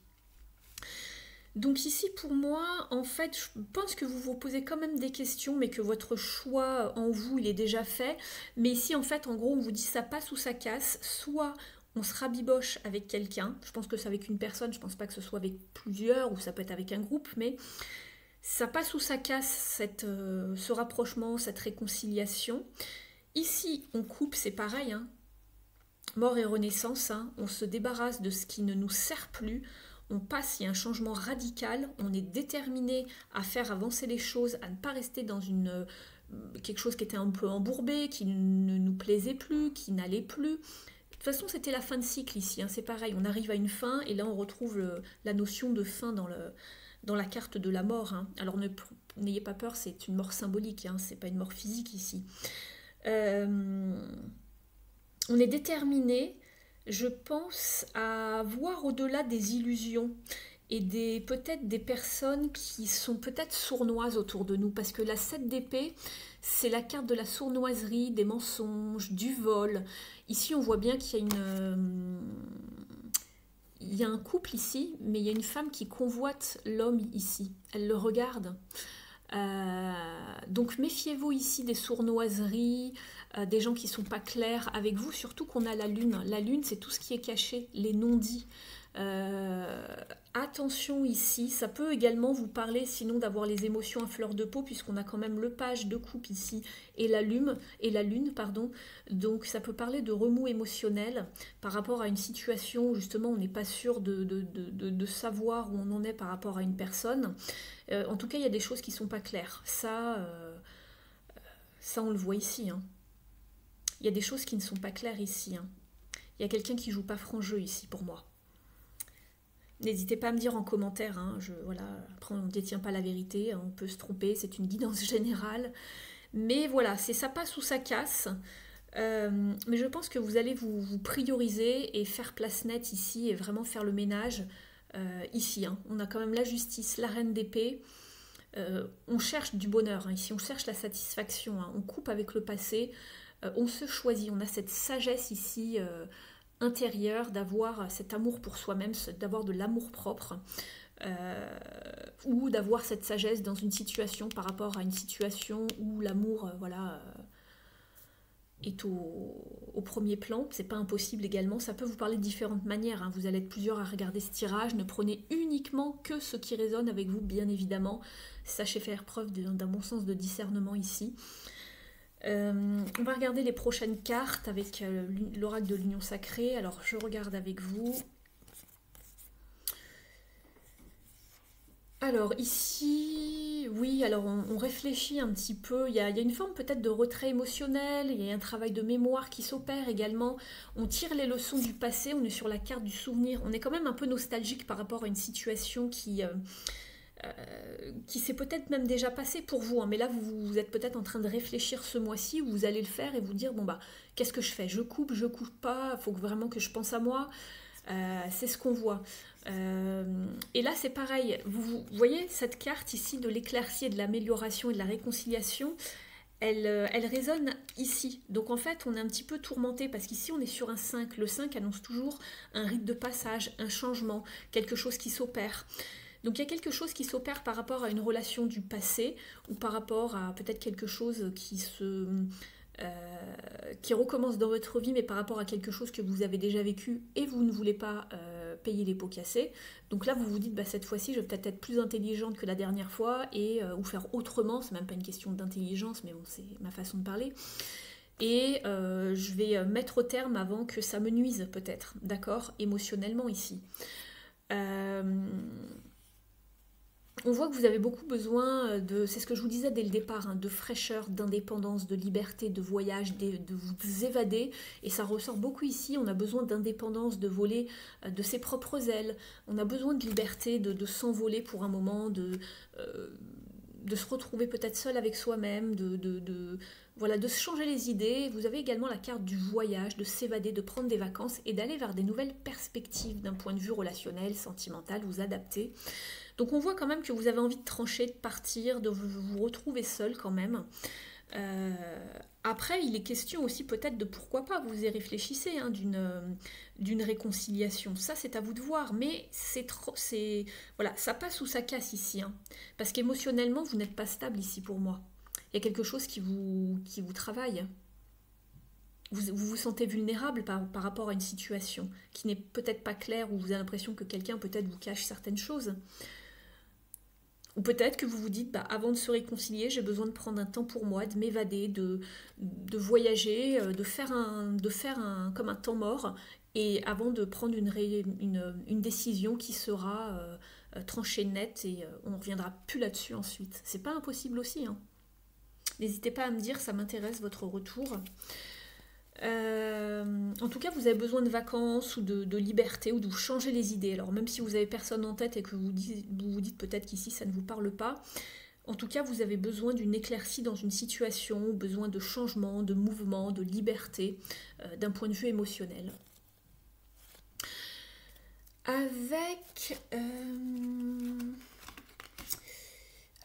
Donc ici, pour moi, en fait, je pense que vous vous posez quand même des questions, mais que votre choix en vous, il est déjà fait. Mais ici, en fait, en gros, on vous dit ça passe ou ça casse. Soit on se rabiboche avec quelqu'un. Je pense que c'est avec une personne. Je pense pas que ce soit avec plusieurs, ou ça peut être avec un groupe. Mais ça passe ou ça casse, ce rapprochement, cette réconciliation. Ici, on coupe, c'est pareil. Hein. Mort et renaissance. Hein. On se débarrasse de ce qui ne nous sert plus. On passe, il y a un changement radical, on est déterminé à faire avancer les choses, à ne pas rester dans quelque chose qui était un peu embourbé, qui ne nous plaisait plus, qui n'allait plus. De toute façon, c'était la fin de cycle ici, hein, c'est pareil, on arrive à une fin et là on retrouve la notion de fin dans la carte de la mort. Hein. Alors n'ayez pas peur, c'est une mort symbolique, hein, c'est pas une mort physique ici. On est déterminé, je pense, à voir au-delà des illusions et peut-être des personnes qui sont peut-être sournoises autour de nous, parce que la 7 d'épée, c'est la carte de la sournoiserie, des mensonges, du vol. Ici, on voit bien qu'il y a il y a un couple ici, mais il y a une femme qui convoite l'homme ici. Elle le regarde. Donc méfiez-vous ici des sournoiseries, des gens qui ne sont pas clairs avec vous, surtout qu'on a la lune. La lune, c'est tout ce qui est caché, les non-dits. Attention ici, ça peut également vous parler sinon d'avoir les émotions à fleur de peau, puisqu'on a quand même le page de coupe ici et la lune, pardon. Donc ça peut parler de remous émotionnel par rapport à une situation où justement on n'est pas sûr de savoir où on en est par rapport à une personne. En tout cas, il y a des choses qui ne sont pas claires. Ça, on le voit ici. Hein. Il y a des choses qui ne sont pas claires ici. Hein. Il y a quelqu'un qui joue pas franc jeu ici pour moi. N'hésitez pas à me dire en commentaire. Hein. Voilà. Après, on ne détient pas la vérité. On peut se tromper. C'est une guidance générale. Mais voilà, c'est ça passe ou ça casse. Mais je pense que vous allez vous prioriser et faire place nette ici et vraiment faire le ménage. Ici, hein. On a quand même la justice, la reine d'épée. On cherche du bonheur, hein. Ici on cherche la satisfaction, hein. On coupe avec le passé, on se choisit, on a cette sagesse ici intérieure d'avoir cet amour pour soi-même, d'avoir de l'amour propre, ou d'avoir cette sagesse dans une situation par rapport à une situation où l'amour voilà, est au premier plan. C'est pas impossible également, ça peut vous parler de différentes manières, hein. Vous allez être plusieurs à regarder ce tirage, ne prenez uniquement que ce qui résonne avec vous, bien évidemment. Sachez faire preuve d'un bon sens de discernement ici. On va regarder les prochaines cartes avec l'oracle de l'union sacrée. Alors je regarde avec vous. Alors ici, oui, alors on réfléchit un petit peu, il y a une forme peut-être de retrait émotionnel, il y a un travail de mémoire qui s'opère également, on tire les leçons du passé, on est sur la carte du souvenir, on est quand même un peu nostalgique par rapport à une situation qui s'est peut-être même déjà passée pour vous, hein, mais là vous êtes peut-être en train de réfléchir ce mois-ci, où vous allez le faire et vous dire, bon bah, qu'est-ce que je fais? Je coupe pas, il faut vraiment que je pense à moi. C'est ce qu'on voit. Et là, c'est pareil. Vous voyez cette carte ici de l'éclaircie et de l'amélioration et de la réconciliation, elle résonne ici. Donc en fait, on est un petit peu tourmenté parce qu'ici, on est sur un 5. Le 5 annonce toujours un rite de passage, un changement, quelque chose qui s'opère. Donc il y a quelque chose qui s'opère par rapport à une relation du passé ou par rapport à peut-être quelque chose qui recommence dans votre vie, mais par rapport à quelque chose que vous avez déjà vécu et vous ne voulez pas payer les pots cassés. Donc là, vous vous dites, bah, cette fois-ci, je vais peut-être être plus intelligente que la dernière fois ou faire autrement. C'est même pas une question d'intelligence, mais bon, c'est ma façon de parler. Et je vais mettre au terme avant que ça me nuise peut-être, d'accord, émotionnellement ici. On voit que vous avez beaucoup besoin c'est ce que je vous disais dès le départ, hein, de fraîcheur, d'indépendance, de liberté, de voyage, de vous évader. Et ça ressort beaucoup ici, on a besoin d'indépendance, de voler de ses propres ailes. On a besoin de liberté, de s'envoler pour un moment, de se retrouver peut-être seul avec soi-même, voilà, de se changer les idées. Vous avez également la carte du voyage, de s'évader, de prendre des vacances et d'aller vers des nouvelles perspectives d'un point de vue relationnel, sentimental, vous adapter. Donc on voit quand même que vous avez envie de trancher, de partir, de vous retrouver seul quand même. Après, il est question aussi peut-être de pourquoi pas, vous y réfléchissez, hein, d'une réconciliation. Ça, c'est à vous de voir, mais voilà, ça passe ou ça casse ici. Hein, parce qu'émotionnellement, vous n'êtes pas stable ici pour moi. Il y a quelque chose qui vous travaille. Vous sentez vulnérable par rapport à une situation qui n'est peut-être pas claire, ou vous avez l'impression que quelqu'un peut-être vous cache certaines choses. Ou peut-être que vous vous dites, bah, avant de se réconcilier, j'ai besoin de prendre un temps pour moi, de m'évader, de voyager, de faire comme un temps mort, et avant de prendre une décision qui sera tranchée nette, et on ne reviendra plus là-dessus ensuite. C'est pas impossible aussi, hein. N'hésitez pas à me dire, ça m'intéresse votre retour. En tout cas, vous avez besoin de vacances ou de liberté ou de vous changer les idées. Alors même si vous avez personne en tête et que vous vous dites peut-être qu'ici ça ne vous parle pas, en tout cas vous avez besoin d'une éclaircie dans une situation, besoin de changement, de mouvement, de liberté d'un point de vue émotionnel.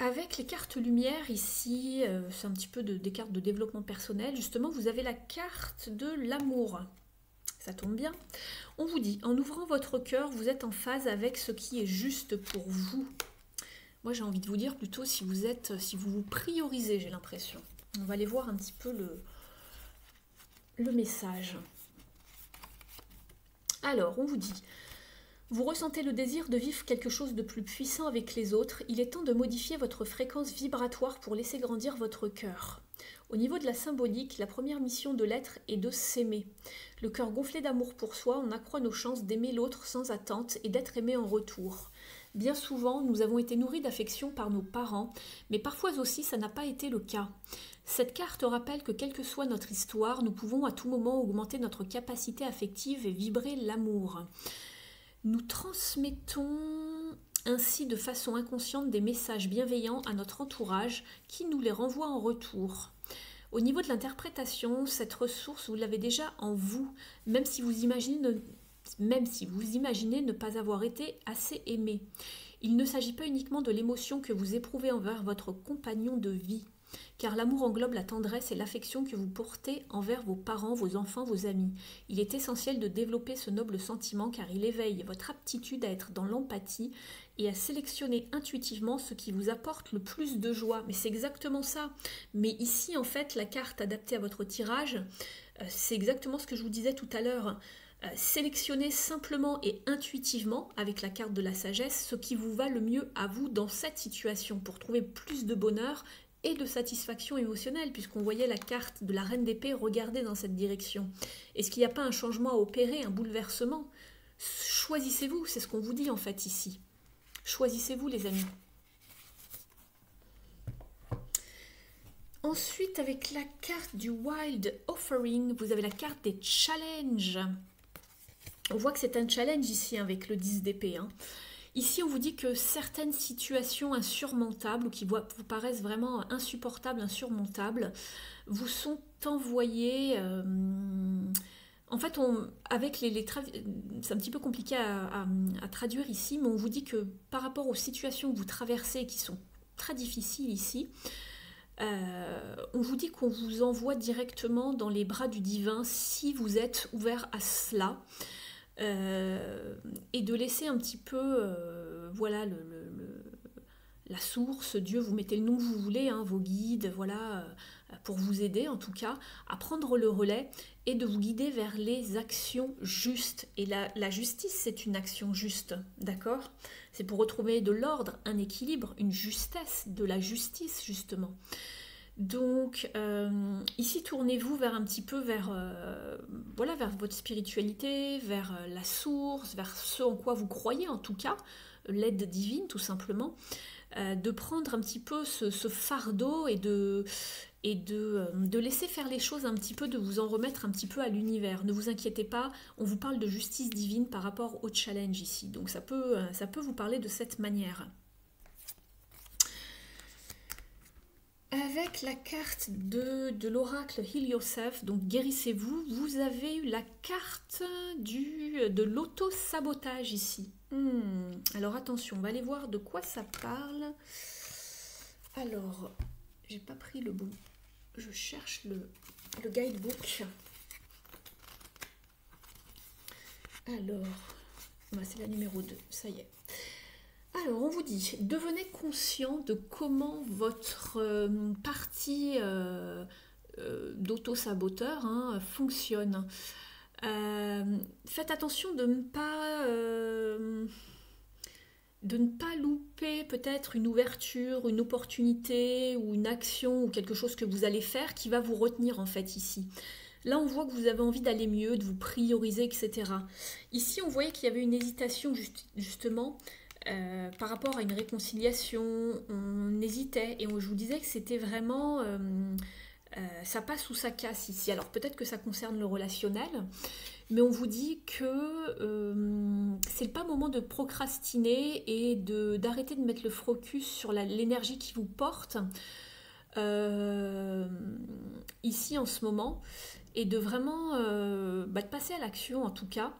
Avec les cartes lumière ici, c'est un petit peu des cartes de développement personnel. Justement, vous avez la carte de l'amour. Ça tombe bien. On vous dit, en ouvrant votre cœur, vous êtes en phase avec ce qui est juste pour vous. Moi, j'ai envie de vous dire plutôt si vous vous priorisez, j'ai l'impression. On va aller voir un petit peu le message. Alors, on vous dit... Vous ressentez le désir de vivre quelque chose de plus puissant avec les autres. Il est temps de modifier votre fréquence vibratoire pour laisser grandir votre cœur. Au niveau de la symbolique, la première mission de l'être est de s'aimer. Le cœur gonflé d'amour pour soi, on accroît nos chances d'aimer l'autre sans attente et d'être aimé en retour. Bien souvent, nous avons été nourris d'affection par nos parents, mais parfois aussi ça n'a pas été le cas. Cette carte rappelle que quelle que soit notre histoire, nous pouvons à tout moment augmenter notre capacité affective et vibrer l'amour. Nous transmettons ainsi de façon inconsciente des messages bienveillants à notre entourage qui nous les renvoie en retour. Au niveau de l'interprétation, cette ressource, vous l'avez déjà en vous, même si vous imaginez ne pas avoir été assez aimé. Il ne s'agit pas uniquement de l'émotion que vous éprouvez envers votre compagnon de vie, car l'amour englobe la tendresse et l'affection que vous portez envers vos parents, vos enfants, vos amis. Il est essentiel de développer ce noble sentiment car il éveille votre aptitude à être dans l'empathie et à sélectionner intuitivement ce qui vous apporte le plus de joie. Mais c'est exactement ça. Mais ici, en fait, la carte adaptée à votre tirage, c'est exactement ce que je vous disais tout à l'heure. Sélectionnez simplement et intuitivement, avec la carte de la sagesse, ce qui vous va le mieux à vous dans cette situation pour trouver plus de bonheur et de satisfaction émotionnelle, puisqu'on voyait la carte de la reine d'épée regarder dans cette direction. Est-ce qu'il n'y a pas un changement à opérer, un bouleversement? Choisissez-vous, c'est ce qu'on vous dit en fait ici. Choisissez-vous les amis. Ensuite, avec la carte du Wild Offering, vous avez la carte des challenges. On voit que c'est un challenge ici avec le 10 d'épée, hein. Ici, on vous dit que certaines situations insurmontables, ou qui vous paraissent vraiment insupportables, insurmontables, vous sont envoyées... En fait, avec c'est un petit peu compliqué à traduire ici, mais on vous dit que par rapport aux situations que vous traversez, qui sont très difficiles ici, on vous dit qu'on vous envoie directement dans les bras du divin si vous êtes ouvert à cela. et de laisser un petit peu, voilà, la source, Dieu, vous mettez le nom que vous voulez, hein, vos guides, voilà, pour vous aider en tout cas, à prendre le relais et de vous guider vers les actions justes. Et la justice, c'est une action juste, d'accord? C'est pour retrouver de l'ordre, un équilibre, une justesse, de la justice justement. Donc ici, tournez-vous vers un petit peu vers, voilà, vers votre spiritualité, vers la source, vers ce en quoi vous croyez en tout cas, l'aide divine tout simplement. De prendre un petit peu ce fardeau et de laisser faire les choses un petit peu, de vous en remettre un petit peu à l'univers. Ne vous inquiétez pas, on vous parle de justice divine par rapport au challenge ici. Donc ça peut vous parler de cette manière. Avec la carte de l'oracle Heal Yourself, donc guérissez-vous, vous avez eu la carte de l'auto-sabotage ici. Alors attention, on va aller voir de quoi ça parle. Alors, j'ai pas pris le bon. Je cherche le guidebook. Alors, c'est la numéro 2, ça y est. Alors, on vous dit, devenez conscient de comment votre partie d'auto-saboteur fonctionne. Faites attention de ne pas louper peut-être une ouverture, une opportunité ou une action ou quelque chose que vous allez faire qui va vous retenir en fait ici. Là, on voit que vous avez envie d'aller mieux, de vous prioriser, etc. Ici, on voyait qu'il y avait une hésitation justement par rapport à une réconciliation. On hésitait et je vous disais que c'était vraiment... ça passe ou ça casse ici. Alors peut-être que ça concerne le relationnel, mais on vous dit que c'est pas le moment de procrastiner et d'arrêter de mettre le focus sur l'énergie qui vous porte ici en ce moment, et de vraiment de passer à l'action en tout cas.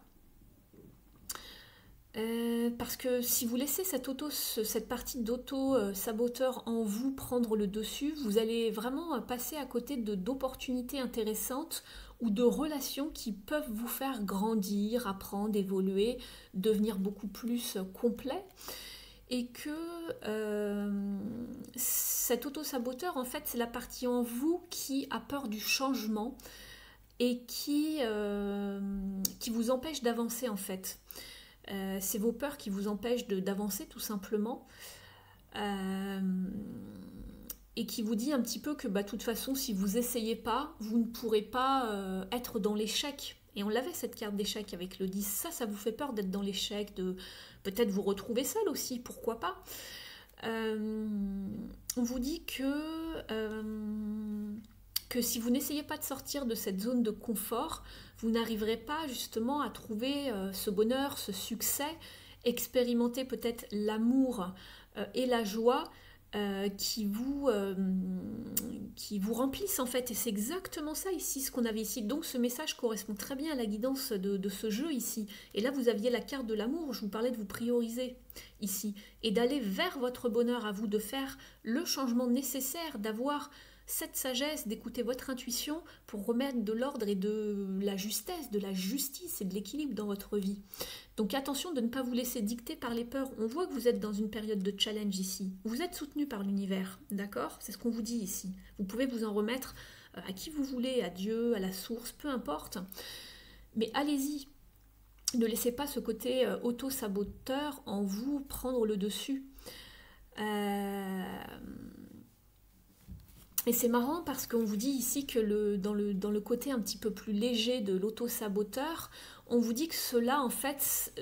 Parce que si vous laissez cette partie d'auto-saboteur en vous prendre le dessus, vous allez vraiment passer à côté d'opportunités intéressantes ou de relations qui peuvent vous faire grandir, apprendre, évoluer, devenir beaucoup plus complet. Et que cet auto-saboteur, en fait, c'est la partie en vous qui a peur du changement et qui vous empêche d'avancer en fait. C'est vos peurs qui vous empêchent d'avancer tout simplement, et qui vous dit un petit peu que de toute façon si vous essayez pas, vous ne pourrez pas être dans l'échec. Et on l'avait cette carte d'échec avec le 10, ça vous fait peur d'être dans l'échec, de peut-être vous retrouver seul aussi, pourquoi pas. On vous dit que si vous n'essayez pas de sortir de cette zone de confort, vous n'arriverez pas justement à trouver ce bonheur, ce succès, expérimenter peut-être l'amour et la joie qui vous remplissent en fait. Et c'est exactement ça ici, ce qu'on avait ici. Donc ce message correspond très bien à la guidance de ce jeu ici. Et là vous aviez la carte de l'amour, je vous parlais de vous prioriser ici. Et d'aller vers votre bonheur à vous, de faire le changement nécessaire, d'avoir cette sagesse, d'écouter votre intuition pour remettre de l'ordre et de la justesse, de la justice et de l'équilibre dans votre vie. Donc attention de ne pas vous laisser dicter par les peurs. On voit que vous êtes dans une période de challenge ici. Vous êtes soutenu par l'univers, d'accord? C'est ce qu'on vous dit ici. Vous pouvez vous en remettre à qui vous voulez, à Dieu, à la source, peu importe. Mais allez-y. Ne laissez pas ce côté auto-saboteur en vous prendre le dessus. Et c'est marrant parce qu'on vous dit ici que dans le côté un petit peu plus léger de l'auto-saboteur, on vous dit que cela, en fait,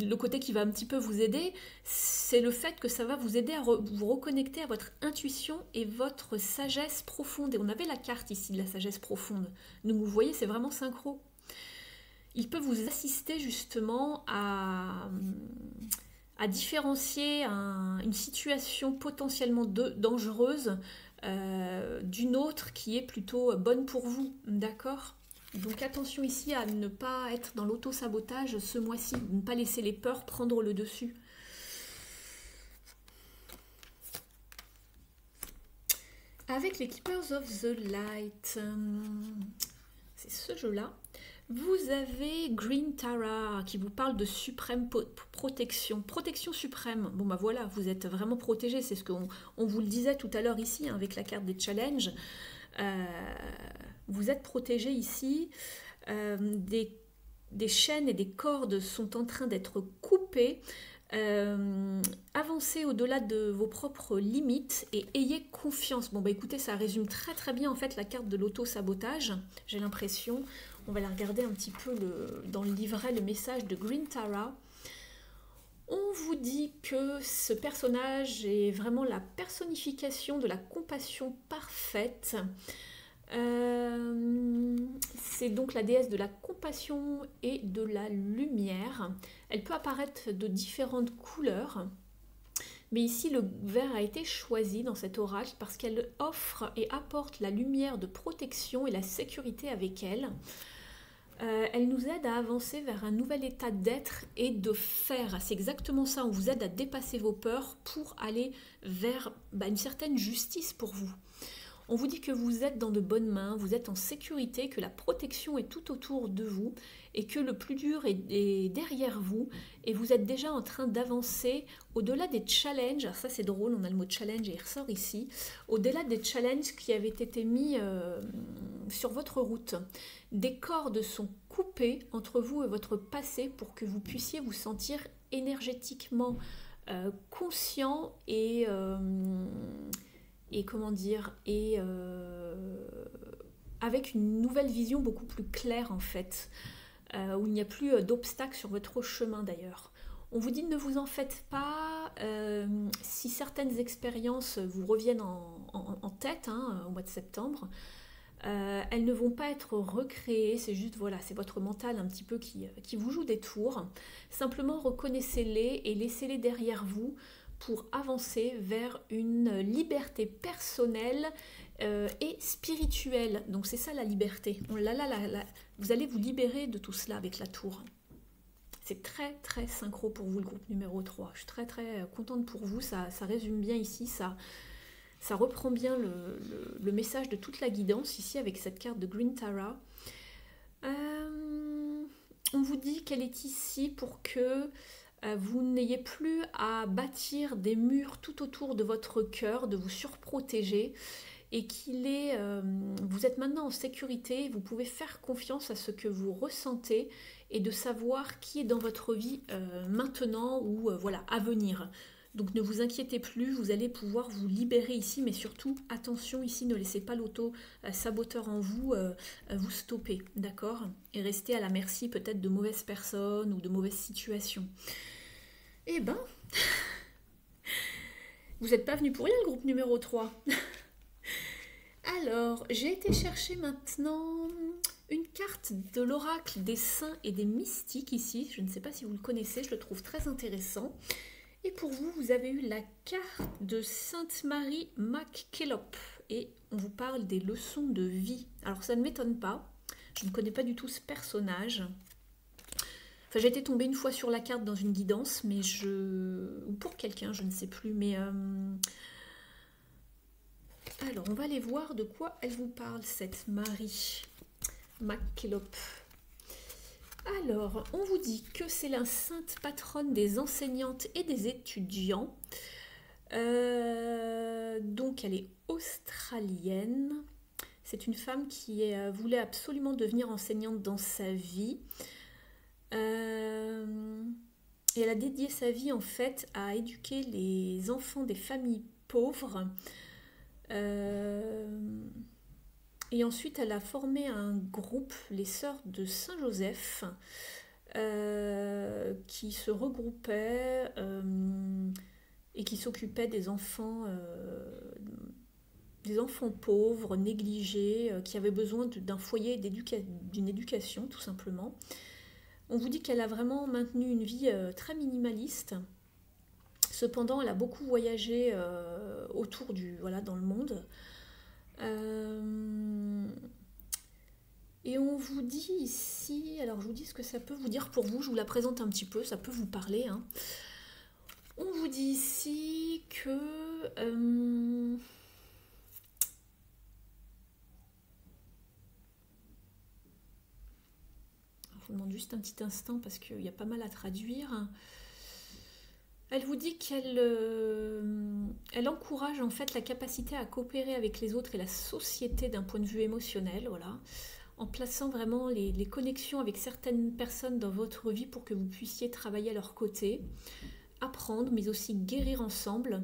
le côté qui va un petit peu vous aider, c'est le fait que ça va vous aider à vous reconnecter à votre intuition et votre sagesse profonde. Et on avait la carte ici de la sagesse profonde. Donc vous voyez, c'est vraiment synchro. Il peut vous assister justement à différencier une situation potentiellement dangereuse d'une autre qui est plutôt bonne pour vous, d'accord? Donc attention ici à ne pas être dans l'auto-sabotage ce mois-ci, ne pas laisser les peurs prendre le dessus. Avec les Keepers of the Light, c'est ce jeu-là. Vous avez Green Tara qui vous parle de suprême protection. Protection suprême. Bon bah voilà, vous êtes vraiment protégé. C'est ce qu'on vous le disait tout à l'heure ici, hein, avec la carte des challenges. Vous êtes protégé ici. Des chaînes et des cordes sont en train d'être coupées. Avancez au-delà de vos propres limites et ayez confiance. Bon bah écoutez, ça résume très très bien en fait la carte de l'auto-sabotage, j'ai l'impression. On va la regarder un petit peu dans le livret, le message de Green Tara. On vous dit que ce personnage est vraiment la personnification de la compassion parfaite. C'est donc la déesse de la compassion et de la lumière. Elle peut apparaître de différentes couleurs, mais ici le vert a été choisi dans cet oracle parce qu'elle offre et apporte la lumière de protection et la sécurité avec elle. Elle nous aide à avancer vers un nouvel état d'être et de faire. C'est exactement ça, on vous aide à dépasser vos peurs pour aller vers une certaine justice pour vous. On vous dit que vous êtes dans de bonnes mains, vous êtes en sécurité, que la protection est tout autour de vous et que le plus dur est derrière vous et vous êtes déjà en train d'avancer au-delà des challenges. Alors ça c'est drôle, on a le mot challenge et il ressort ici. Au-delà des challenges qui avaient été mis sur votre route. Des cordes sont coupées entre vous et votre passé pour que vous puissiez vous sentir énergétiquement conscient et comment dire, avec une nouvelle vision beaucoup plus claire en fait, où il n'y a plus d'obstacles sur votre chemin d'ailleurs. On vous dit ne vous en faites pas, si certaines expériences vous reviennent en tête au mois de septembre, elles ne vont pas être recréées, c'est juste voilà, c'est votre mental un petit peu qui vous joue des tours. Simplement reconnaissez-les et laissez-les derrière vous pour avancer vers une liberté personnelle et spirituelle. Donc c'est ça la liberté. Vous allez vous libérer de tout cela avec la tour. C'est très très synchro pour vous le groupe numéro 3. Je suis très très contente pour vous, ça résume bien ici, ça reprend bien le message de toute la guidance ici avec cette carte de Green Tara. On vous dit qu'elle est ici pour que vous n'ayez plus à bâtir des murs tout autour de votre cœur, de vous surprotéger et vous êtes maintenant en sécurité, vous pouvez faire confiance à ce que vous ressentez et de savoir qui est dans votre vie maintenant ou à venir. Donc ne vous inquiétez plus, vous allez pouvoir vous libérer ici, mais surtout, attention ici, ne laissez pas l'auto-saboteur en vous vous stopper, d'accord? Et restez à la merci peut-être de mauvaises personnes ou de mauvaises situations. Eh ben, vous n'êtes pas venu pour rien le groupe numéro 3. Alors, j'ai été chercher maintenant une carte de l'oracle des saints et des mystiques ici. Je ne sais pas si vous le connaissez, je le trouve très intéressant. Et pour vous, vous avez eu la carte de Sainte Marie MacKillop. Et on vous parle des leçons de vie. Alors ça ne m'étonne pas, je ne connais pas du tout ce personnage. Enfin, j'ai été tombée une fois sur la carte dans une guidance, mais ou pour quelqu'un, je ne sais plus. Mais alors, on va aller voir de quoi elle vous parle, cette Marie MacKillop. Alors, on vous dit que c'est la sainte patronne des enseignantes et des étudiants. Donc, elle est australienne. C'est une femme qui voulait absolument devenir enseignante dans sa vie. Et elle a dédié sa vie en fait à éduquer les enfants des familles pauvres. Et ensuite, elle a formé un groupe, les Sœurs de Saint-Joseph, qui se regroupaient et qui s'occupaient des enfants pauvres, négligés, qui avaient besoin d'un foyer, d'une éducation, tout simplement. On vous dit qu'elle a vraiment maintenu une vie très minimaliste. Cependant, elle a beaucoup voyagé autour dans le monde. Et on vous dit ici, alors je vous dis ce que ça peut vous dire pour vous, je vous la présente un petit peu, ça peut vous parler. On vous dit ici que juste un petit instant parce qu'il y a pas mal à traduire. Elle vous dit qu'elle elle encourage en fait la capacité à coopérer avec les autres et la société d'un point de vue émotionnel, voilà, en plaçant vraiment les connexions avec certaines personnes dans votre vie pour que vous puissiez travailler à leur côté, apprendre, mais aussi guérir ensemble.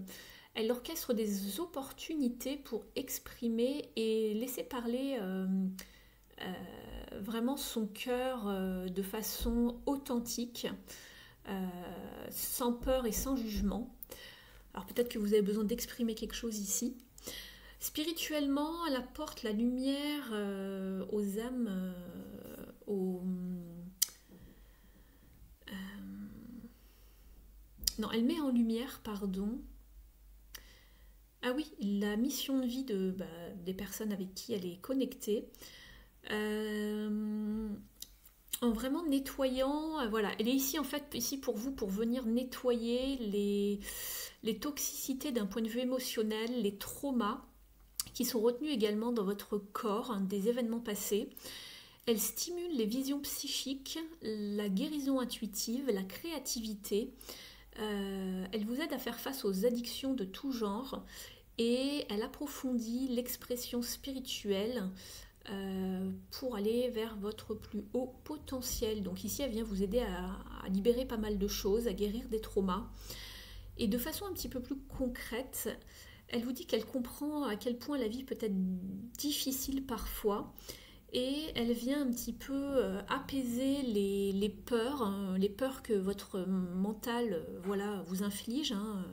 Elle orchestre des opportunités pour exprimer et laisser parler vraiment son cœur de façon authentique, sans peur et sans jugement. Alors peut-être que vous avez besoin d'exprimer quelque chose ici. Spirituellement, elle apporte la lumière aux âmes, non, elle met en lumière, pardon. Ah oui, la mission de vie des personnes avec qui elle est connectée. En vraiment nettoyant, voilà, elle est ici en fait ici pour vous pour venir nettoyer les toxicités d'un point de vue émotionnel, les traumas qui sont retenus également dans votre corps, des événements passés. Elle stimule les visions psychiques, la guérison intuitive, la créativité. Elle vous aide à faire face aux addictions de tout genre et elle approfondit l'expression spirituelle pour aller vers votre plus haut potentiel. Donc ici, elle vient vous aider à libérer pas mal de choses, à guérir des traumas. Et de façon un petit peu plus concrète, elle vous dit qu'elle comprend à quel point la vie peut être difficile parfois. Et elle vient un petit peu apaiser les peurs que votre mental voilà, vous inflige, hein,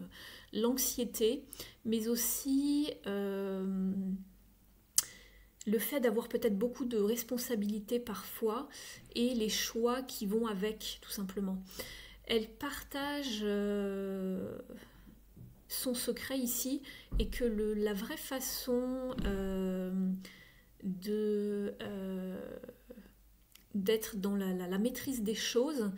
l'anxiété, mais aussi le fait d'avoir peut-être beaucoup de responsabilités parfois et les choix qui vont avec, tout simplement. Elle partage son secret ici et que la vraie façon d'être dans la maîtrise des choses,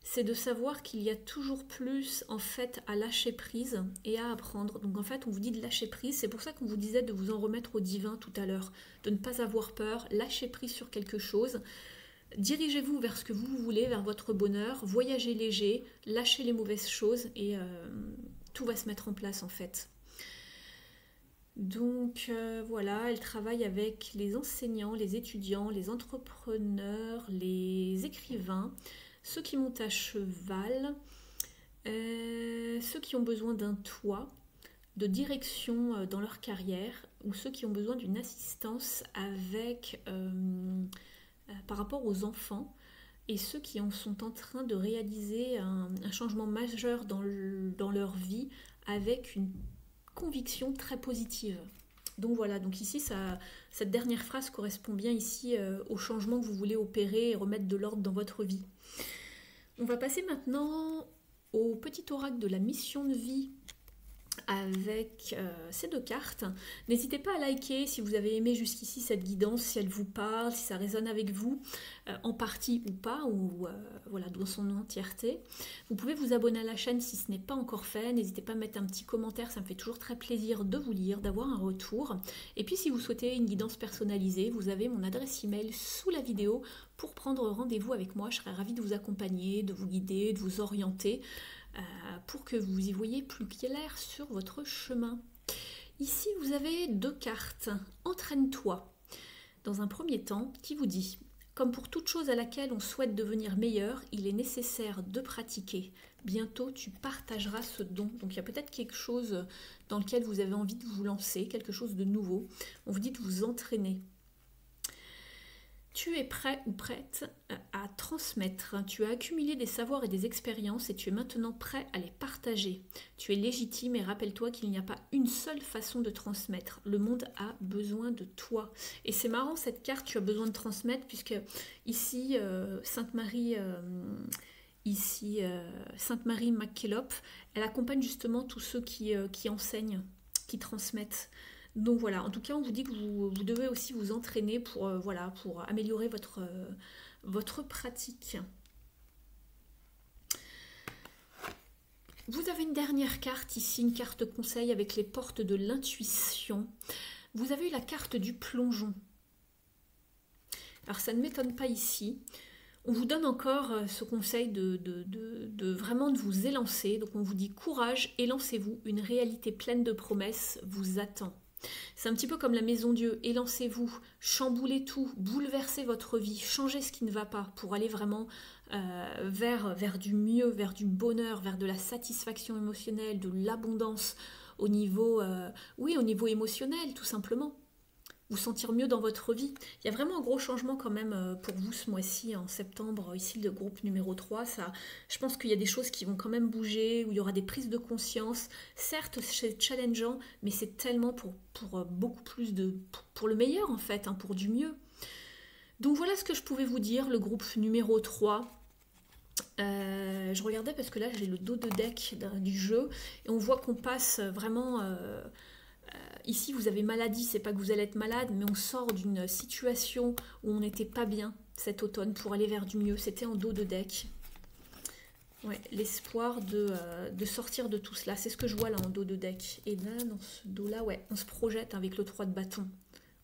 c'est de savoir qu'il y a toujours plus en fait à lâcher prise et à apprendre. Donc en fait on vous dit de lâcher prise, c'est pour ça qu'on vous disait de vous en remettre au divin tout à l'heure, de ne pas avoir peur, lâcher prise sur quelque chose, dirigez-vous vers ce que vous voulez, vers votre bonheur, voyagez léger, lâchez les mauvaises choses et tout va se mettre en place en fait. Donc voilà, elle travaille avec les enseignants, les étudiants, les entrepreneurs, les écrivains, ceux qui montent à cheval, ceux qui ont besoin d'un toit, de direction dans leur carrière, ou ceux qui ont besoin d'une assistance avec, par rapport aux enfants, et ceux qui sont en train de réaliser un changement majeur dans leur vie avec une conviction très positive. Donc voilà, donc ici cette dernière phrase correspond bien ici au changement que vous voulez opérer et remettre de l'ordre dans votre vie. On va passer maintenant au petit oracle de la mission de vie avec ces deux cartes. N'hésitez pas à liker si vous avez aimé jusqu'ici cette guidance, si elle vous parle, si ça résonne avec vous, en partie ou pas, ou voilà, dans son entièreté. Vous pouvez vous abonner à la chaîne si ce n'est pas encore fait. N'hésitez pas à mettre un petit commentaire, ça me fait toujours très plaisir de vous lire, d'avoir un retour. Et puis si vous souhaitez une guidance personnalisée, vous avez mon adresse email sous la vidéo pour prendre rendez-vous avec moi. Je serai ravie de vous accompagner, de vous guider, de vous orienter, pour que vous y voyez plus clair sur votre chemin. Ici, vous avez deux cartes. Entraîne-toi. Dans un premier temps, qui vous dit: comme pour toute chose à laquelle on souhaite devenir meilleur, il est nécessaire de pratiquer. Bientôt, tu partageras ce don. Donc, il y a peut-être quelque chose dans lequel vous avez envie de vous lancer, quelque chose de nouveau. On vous dit de vous entraîner. Tu es prêt ou prête à transmettre. Tu as accumulé des savoirs et des expériences et tu es maintenant prêt à les partager. Tu es légitime et rappelle-toi qu'il n'y a pas une seule façon de transmettre. Le monde a besoin de toi. Et c'est marrant cette carte, tu as besoin de transmettre, puisque ici, Sainte Marie MacKillop, elle accompagne justement tous ceux qui enseignent, qui transmettent. Donc voilà, en tout cas, on vous dit que vous devez aussi vous entraîner pour améliorer votre pratique. Vous avez une dernière carte ici, une carte conseil avec les portes de l'intuition. Vous avez eu la carte du plongeon. Alors ça ne m'étonne pas ici. On vous donne encore ce conseil vraiment de vous élancer. Donc on vous dit courage, élancez-vous, une réalité pleine de promesses vous attend. C'est un petit peu comme la maison Dieu, élancez-vous, chamboulez tout, bouleversez votre vie, changez ce qui ne va pas pour aller vraiment vers du mieux, vers du bonheur, vers de la satisfaction émotionnelle, de l'abondance au niveau, oui, au niveau émotionnel tout simplement. Vous sentir mieux dans votre vie. Il y a vraiment un gros changement quand même pour vous ce mois-ci, en septembre, ici le groupe numéro 3. Ça, je pense qu'il y a des choses qui vont quand même bouger, où il y aura des prises de conscience. Certes, c'est challengeant, mais c'est tellement pour beaucoup plus pour le meilleur en fait, hein, pour du mieux. Donc voilà ce que je pouvais vous dire, le groupe numéro 3. Je regardais parce que là j'ai le dos de deck du jeu et on voit qu'on passe vraiment... ici, vous avez maladie, c'est pas que vous allez être malade, mais on sort d'une situation où on n'était pas bien cet automne pour aller vers du mieux. C'était en dos de deck. Ouais, l'espoir de sortir de tout cela. C'est ce que je vois là en dos de deck. Et là, dans ce dos-là, ouais, on se projette avec le 3 de bâton.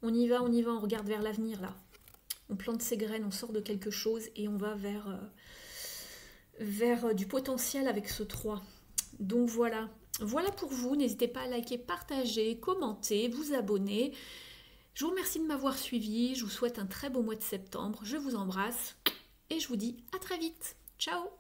On y va, on regarde vers l'avenir là. On plante ses graines, on sort de quelque chose et on va vers du potentiel avec ce 3. Donc voilà. Voilà pour vous, n'hésitez pas à liker, partager, commenter, vous abonner. Je vous remercie de m'avoir suivi, je vous souhaite un très beau mois de septembre, je vous embrasse et je vous dis à très vite. Ciao!